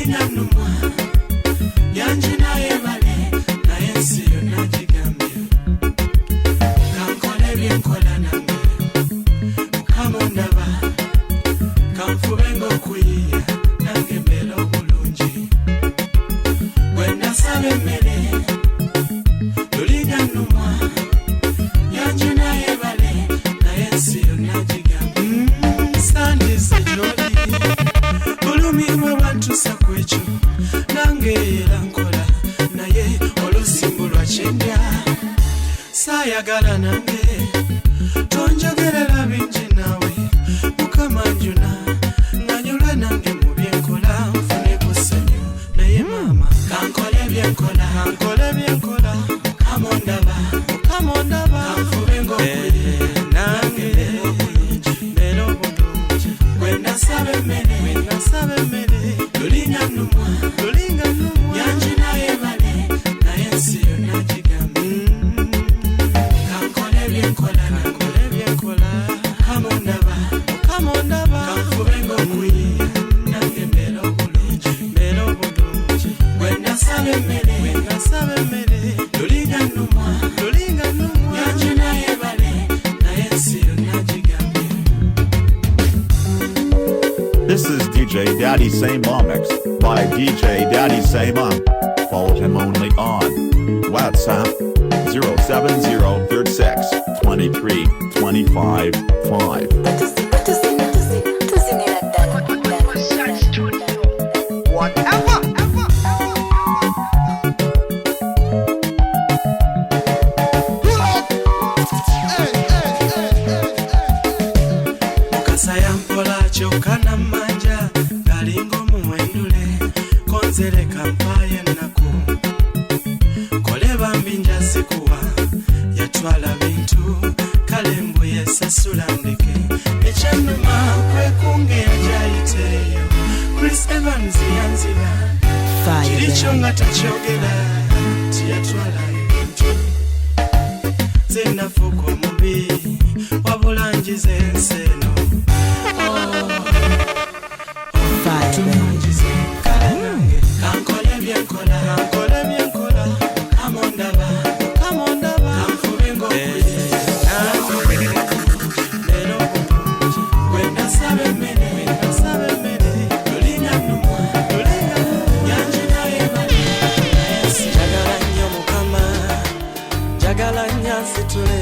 lulinga nnumwa yanji naye bale naye ensi yonna gigambye kankole byenkola nange mukama ondaba kanfube ng'okuyiiya nange mbeera obulungi bwe nasaba emmere lulinga nnumwa yanji naye bale naye ensi yonna gigambye sandize gy'oli olumirwa bwantusa ku ekyo nange era nkola naye olusimbulwa kyendya saayagala nange tonjogerera bingi naawe mukama njuna nanyulwe nange mu byenkola nfune ku ssanyu naye maama kankole byenkola mukama ondaba kanfube ng'okuyiiya nange mbeera obulungi bwe nasaba emmere lulinga nnumwa yanji naye bale naye ensi yonna gigambye kankole byenkola mukama ondaba kanfube ng'okuyiiya nange mbeera obulungi bwe nasaba emmere lulinga nnumwa yanji naye bale naye ensi yonna gigambye. This is DJ Daddy Say Mom Mix by DJ Daddy Say Mom. Follow him only on WhatsApp 07036 23 25 5. Mukasa yampola kyokka nammanja galinga omuwendule konzereka mpaayo ennaku kole bambi njazikuwa yatwala bintu kale mbuye sasula ndeke ekyannuma kwekungenja ayiteeyo Chris Evans yanziba kiri kyo nga takyogera tiyatwala ebintu ze nafuuka omubi wabula njize ensi eno kale nange kankole byenkola mukama ondaba kanfube ng'okuyiiya nange mbeera obulungi bwe nasaba emmere lulinga nnumwa yanji naye bale naye ensi njagala nnyo mukama njagala nnyo nsitule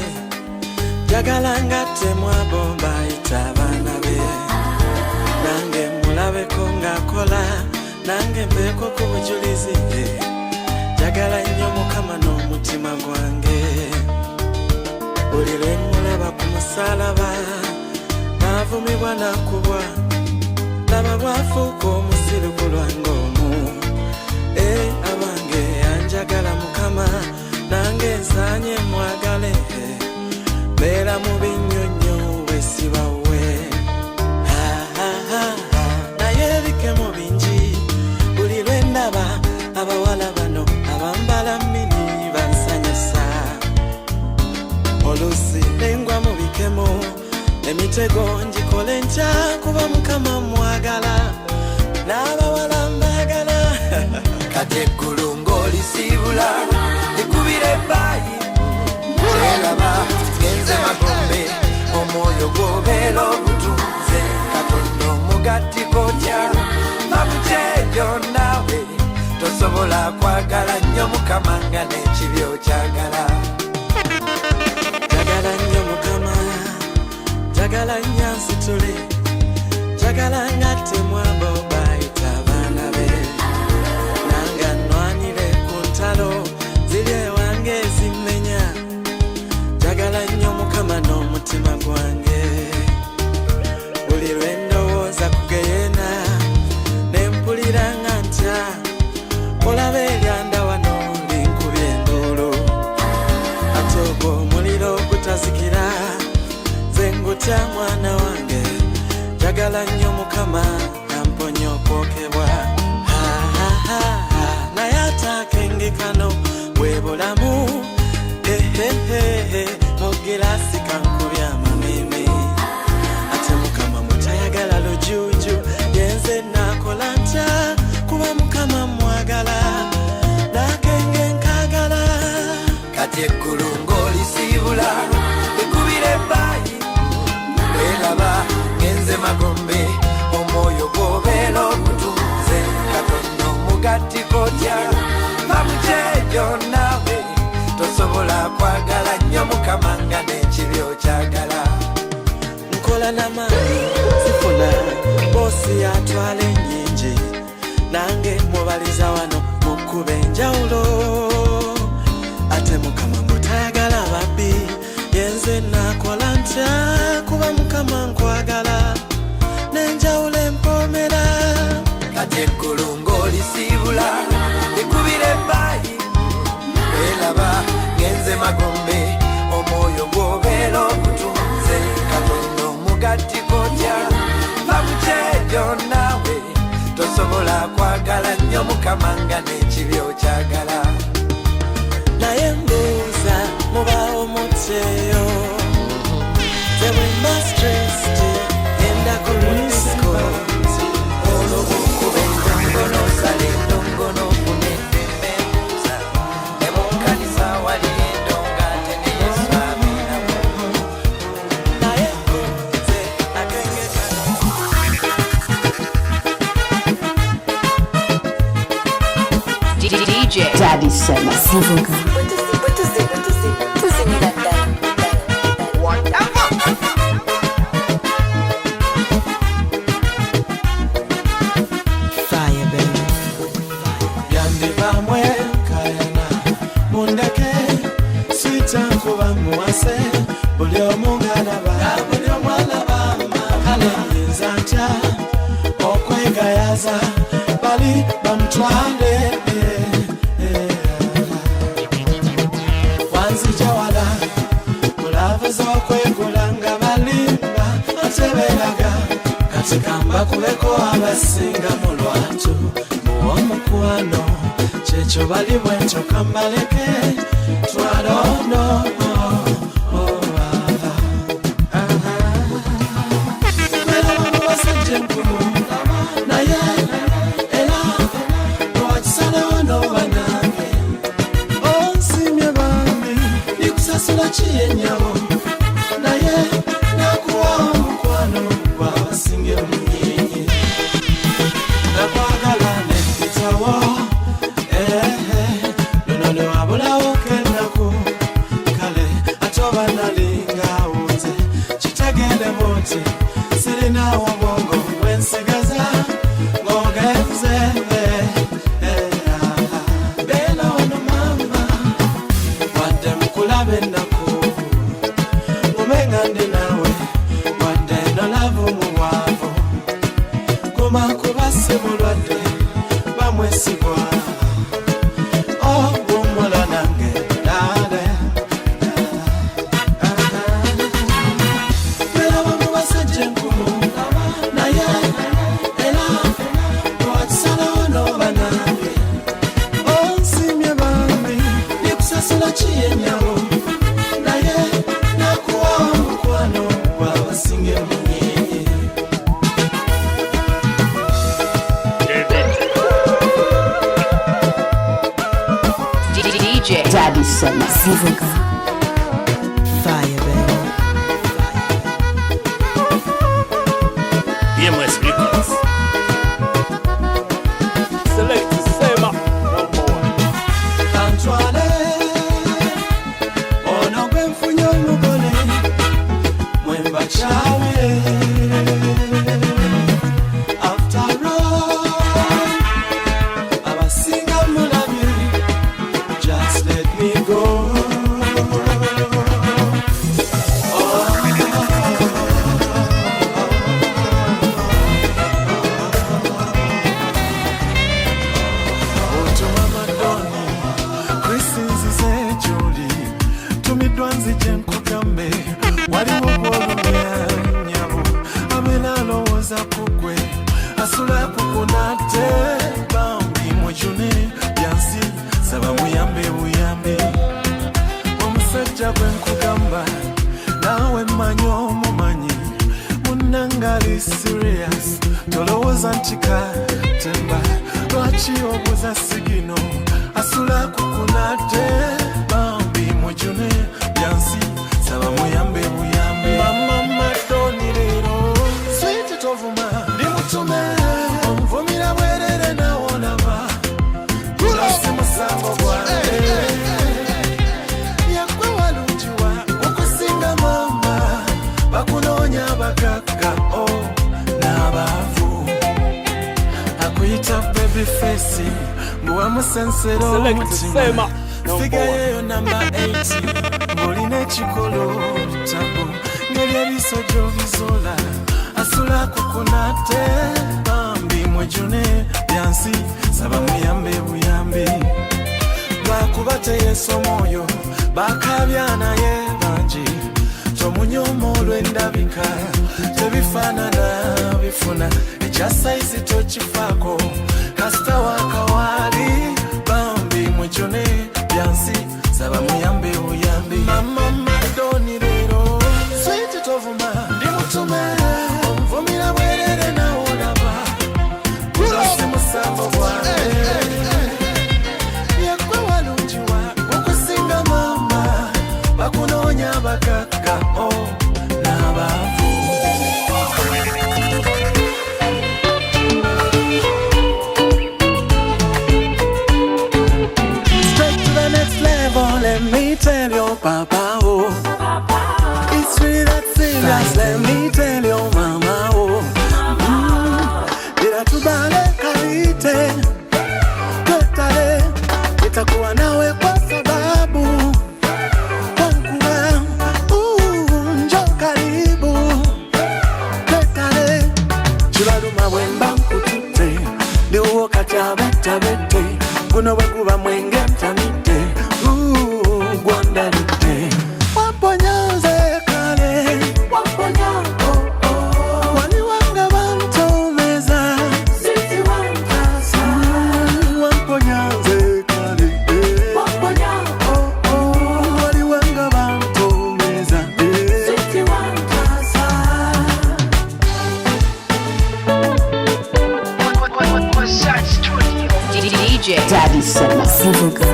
njagala ngattemu abo mbayita abaana be nange mulabeko ng'akola nange mbeeko ku bujulizi njagala nnyo mukama n'omutima gwange buli lwe mulaba ku musalaba naavumibwa nakubwa laba bwafuuka omusiru ku lwange omu abange anjagala mukama nange nsaanye mwagale mbeera mu binnyonnyo bwesibawe naye bikemo bingi buli lwe ndaba abawala bano abambala mini bansanyusa oluusi nengwa mu bikemo emitego ngikole ntya kuba mukama mwagala n'abawala mbagala kate eggulu ng'olisiibula likubira ebbaayi eraba genze magombe omwoyo gwobeera obutunze katonda omugati kotya mabujejo naawe tosobola kwagala nnyo mukama nga n'ekibi okyagala njagala nnyo mukama njagala nnyo nsitule njagala ngattemu abo bayita abaana be nanga nnwanire ku ntalo ziri ewange ezimmenya njagala nnyo mukama n'omutima gwange buli lwe ndowooza kugeyeena ne mpulira nga ntya olaba eryanda wano linkubye enduulu ate ogwo omuliro ogutazikira ze ngutya mwana wange njagala nnyo mukama namponya okwokebwa naye atakengekano bwe bulamu ogirasi kankubya amameme ate mukama mutayagala lujuju yenze nakola ntya kuba kati eggulu lisibula ekubire bbayi elaba genze magombe omwoyo gwobeera ogutunze katono mugati kotya bamujejo nawe tosobola kwagala nnyo mukama nga n'ekibi okyagala nkola n'amaanyi sifuna bosi atwala ennyingi nange mubaliza wano mukuba enjawulo ate mukama mutayagala babbi yenze nakola ntya kuba mukama nkwagala n'enjawulo empomera kati eggulu ng'olisibula ekubira ebbayi elaba genze magombe omwoyo gwobeera ogutunze katono mugati kotya bamujejo nawe tosobola kwagala nnyo mukama nga n'ekibi okyagala naye mbuuza mubaawo mutyeyo tewema stressed enda ku disco olwo bukuba endongono osala endongono ofuna eddembebuuza ne mu nkanisa wali endonga ate ne Yesu abeeramu naye nze agengeta DJ Daddy Sema Sivuga. Fire baby Yandi bamwe kayana mundeke swita kuba muwase buli omungana ba buli omwana bama kale yinzanta okwegayaza bali bamutwale wanzijawala kulavuza okwegulanga balimba ateberaga kati kamba kuleko abasinga mu lwatu muwomukwano kyekyo bali bwentyo kambaleke twalono basajja enkulu naye era lwakisalawo n'oba nange onsimye bambi Ndikusasulaki yennyabo naye nakuwa omukwano gwabasinga emunyinyi nakwagala nempitawo luno lwewabulawo kennaku kale ate oba nalinga awuze kitegende buti sirinawo bwongo bwensigaza ng'ogenze beera wano mama wadde mukulabe ennaku ngumenga ndi naawe wadde nolavu mu bwavu guma kuba si mulwadde bamwesigwa ogumula nange dale twelaba mu basajja enkulu naye era lwakisalawo n'oba nange onsimye bambi Ndikusasulaki yennyabo naye nakuwa omukwano gwabasinga emunyinyi DJ Daddy Sema Sivuga. Fire baby BMS Records. Select Sema #1. kantwale ono gwe nfunye omugole mwembakyawe after all abasinga mulabye just let me go otuma madoni kwisinzize gy'oli tumiddwa nzije nkugambe waliwo bwolumyanyabo abeera alowooza ku gwe asula kukunate bambi mwejune byansi saba muyambe buyambi omusajja gwe nkugamba naawe mmanyi omumanyi munnangali serious tolowooza nti katemba lwaki obuza sigino asula kukunate bambi Muwamusensero Sema figure yo number 80 Ngolina chikolo tabu Ngeli ebiso jovizola Asula kukunate Bambi mwejune Yansi Saba muyambe buyambi Bakubate yeso moyo Bakabyana ye banji Tomunyomo lwendabika Tebifanana bifuna Echasa isi tochifako Kasta wakawali Bambi mwejune Yansi Saba muyambe uyambi Mama madoni lero Sweet tovuma Dimutume Omvumila bwerere na olaba Kuzasi musambo bwane Yakwe walunjiwa Ukusinga mama Bakunonya bakaka Oh Nabavu Let me tell your papa, oh It's really that serious, let me tell your mama, oh Dira tubale kaite Ketale Itakuwa nawe kwa sababu Wankuwa Njo karibu Ketale Chibaluma wemba kutute Diuo kachabeta bete Kuno wekuba mwenge mtamite Gwandalite Waponyaze kale Waponyago Waliwanga bantomeza Sisi wantasa Waponyaze kale Waponyago Waliwanga bantomeza Sisi wantasa DJ Daddy Sema Sivuga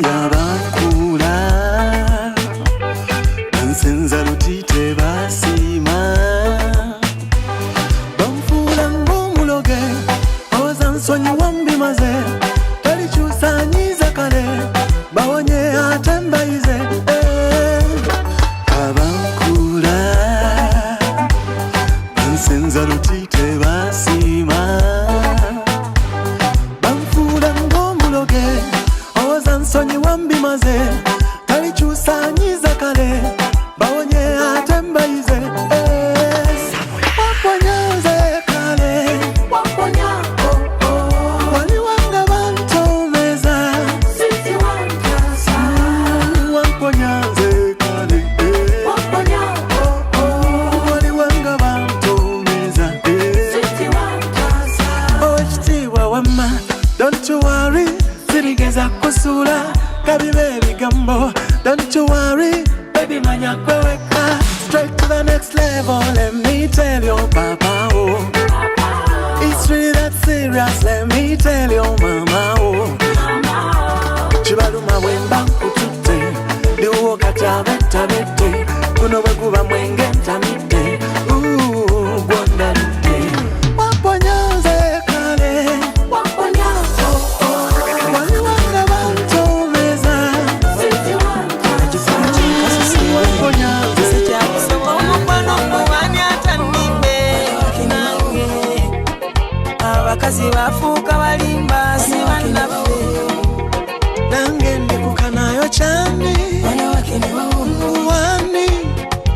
ya bakula Nsenza lutite basima Bamfula ngumuloge Oza nsonyi wambimaze Talichusanyiza kale Bawonye atembaize Kabakula Nsenza lutite basima Bamfula ngumuloge Nsonyi wambimaze Talichusanyiza kale Bawonye atembaize Waponyaze kale Waponyago Waliwanga bantomeza Sisi wantasa Waponyaze kale Waponyago Waliwanga bantomeza Sisi wantasa Ochitiwa wama Don't you worry Sirigeza kusula Kabibe bigambo Don't you worry Baby manya kweweka Straight to the next level Let me tell your papa oh It's really that serious Let me tell your mama oh Chibaluma wemba kutute Diuo kachabeta bete Kuno wekuba mwenge mtamite Gwandalite Waponyaze kale Waponyazo Waliwanga bantomeza Sisi wantasa Waponyaze Sijakusoma umukwano mwani atanimbe Nange Abakazi bafuuka balimba sibanaffe Nange ndikukanayo chani Wanawake ni waongo Wani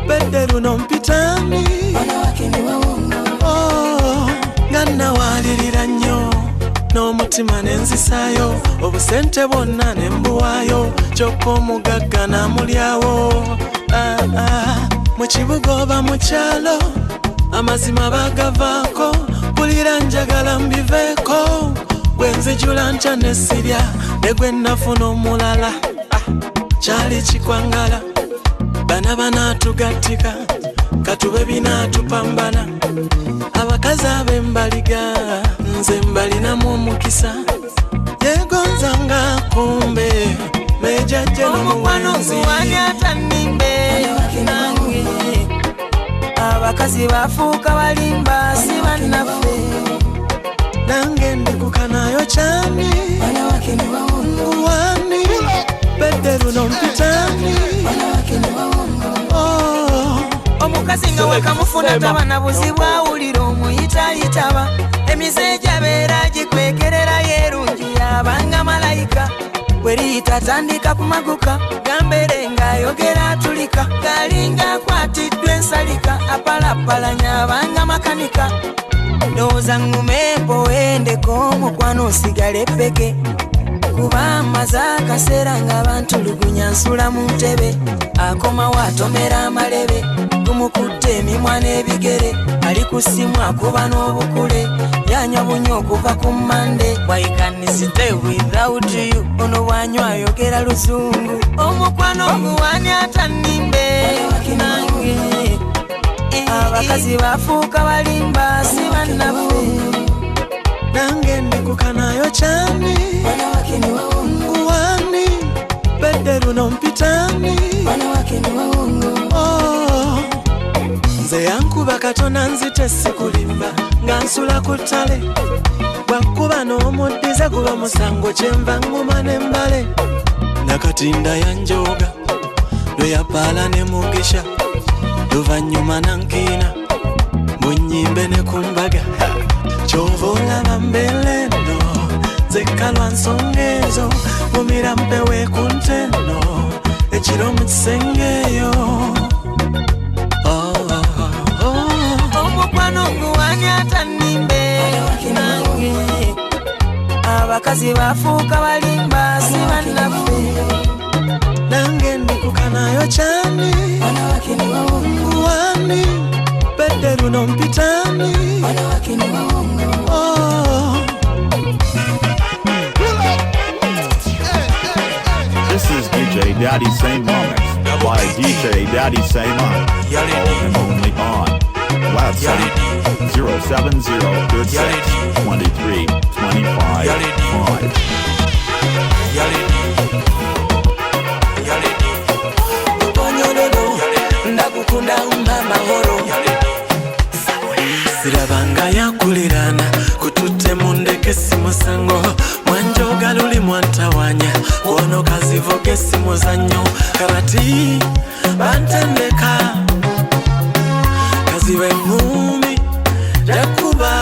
Bederu nompitani Wanawake ni waongo Oh Ngana walirira nnyo N'omutima nenzisayo Obusente bonna nembuwayo Kyokka omugagga namulyawo Mukibuga oba mukyalo Amazima bagavaako Mpulira njagala mbiveeko Bwenzijula ntya nesirya Ne gwe nafuna omulala Kyali kikwangala Bana banaatugattika Katube binaatupambana Abakazi ab'embaliga Nze mbalinamu omukisa Yegonzanga kumbe Mejajje n'omuwanzi Wani atanimbe Nange Abakazi bafuuka balimba sibanaffe Nange ndikukanayo chani Wanawake ni waongo Wani Bederu nompitani Wanawake ni waongo omukazi nga wekamufuna taba na buzibu awulira omuyita yitaba emize gy'abeera gikwekerera tatandika kumaguka gambere ngayogera atulika galinga akwatiddwa ensalika apalapalanya abanga makanika ndowooza ngumembo wendeko omukwano osigale peke kuba amaze akaseera ng'abantulugunya nsula mu ntebe akomawo atomera amalebe gumukutte emimwa n'ebigere ali ku ssimu akuba n'obukule yanywa bunyo okuva ku mmande why can stay without you ono bwanywa ayogera luzungu omukwano oguwani atannimbe nange abakazi bafuuka balimba si bannaffe nange ndikukanayo cyane nguwani bedde luno mpitani nze yankuba katona nzite sikulimba nga nsula ku ttale bwakkuba n'omuddize guba musango kyenva nguma n'embale nakatinda yanjoga lwe yapaala ne mugisha luvannyuma nankiina munyimbe ne kumbaga kyova olaba mbeleno nzekka lwa nsonga ezo mumira mpewe ku nteno ekiro mu kisengeyo omukwano oguwani atannimbe nange abakazi bafuuka balimba si bannaffe nange ndikukanayo cyane nguwani bedde luno mpitani This is DJ Daddy Say Moments by DJ Daddy Say Mom. Follow him only on website 070362325. ndakukunda umama horo sirabanga yakulirana kututte mundeke simusango mwanjoga luli mwantawanya kuono kazivoge simuzanyo kabati bantendeka kaziwe ngumi jakuba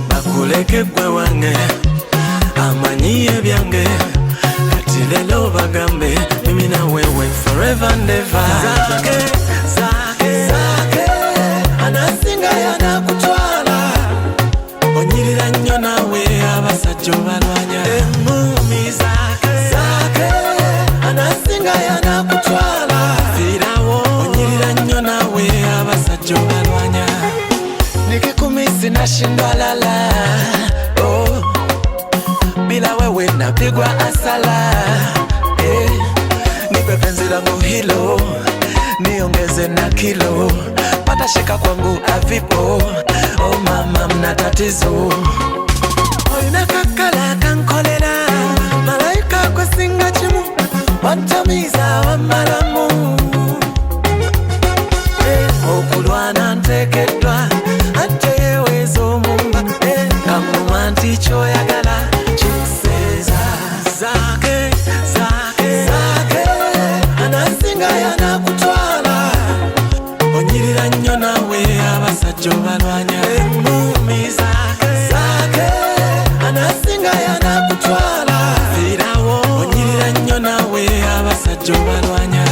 bakuleke gwe wange amanyiye byange kati lelo bagambe mimi na wewe forever and ever zake anasinga yanakutwala onyirira nnyo nawe abasajja balwanya emmumi zake anasinga yanakutwala firawo onyirira nnyo nawe abasajja balwanya nikikumisi nashindwa lala bila wewe napigwa asala nipe penzi langu hilo niongeze na kilo pata shika kwangu avipo oh mama mna tatizo oyina kakala kankolera malaika kwa singa chimu wantamiza wamalamu okulwana ntekeddwa ate yewezo mumba kamuma nticho yagala chikuseza zake anasinga yanakutwala onyirira nnyo nawe abasajja balwanya emmumi zake anasinga yanakutwala firawo onyirira nnyo nawe abasajja balwanya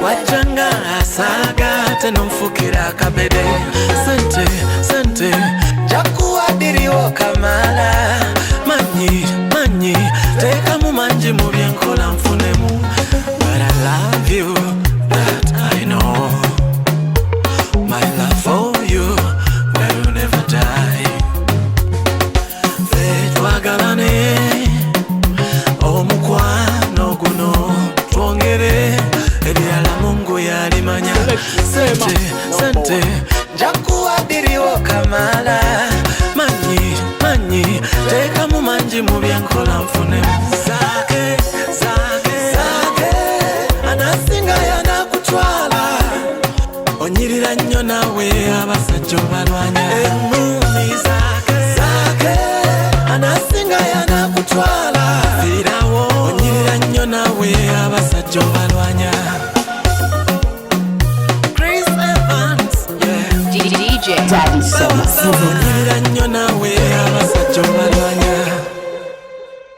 wajanga asaga tenomfukira kabede sente jakuwadiriwo kamala manyi teka mu manji mu byenkola nfunemu but I love you that I know my love for you will never die fetwagalane omukwano guno twongere ebyala Mungu yalimanya sente jakuwadiriwo kamala manyi teka mu manji mu byenkola nfunemu zake anasinga yanakutwala onyirira nnyo nawe abasajja balwanya emmumi zake anasinga yanakutwala firawo Cover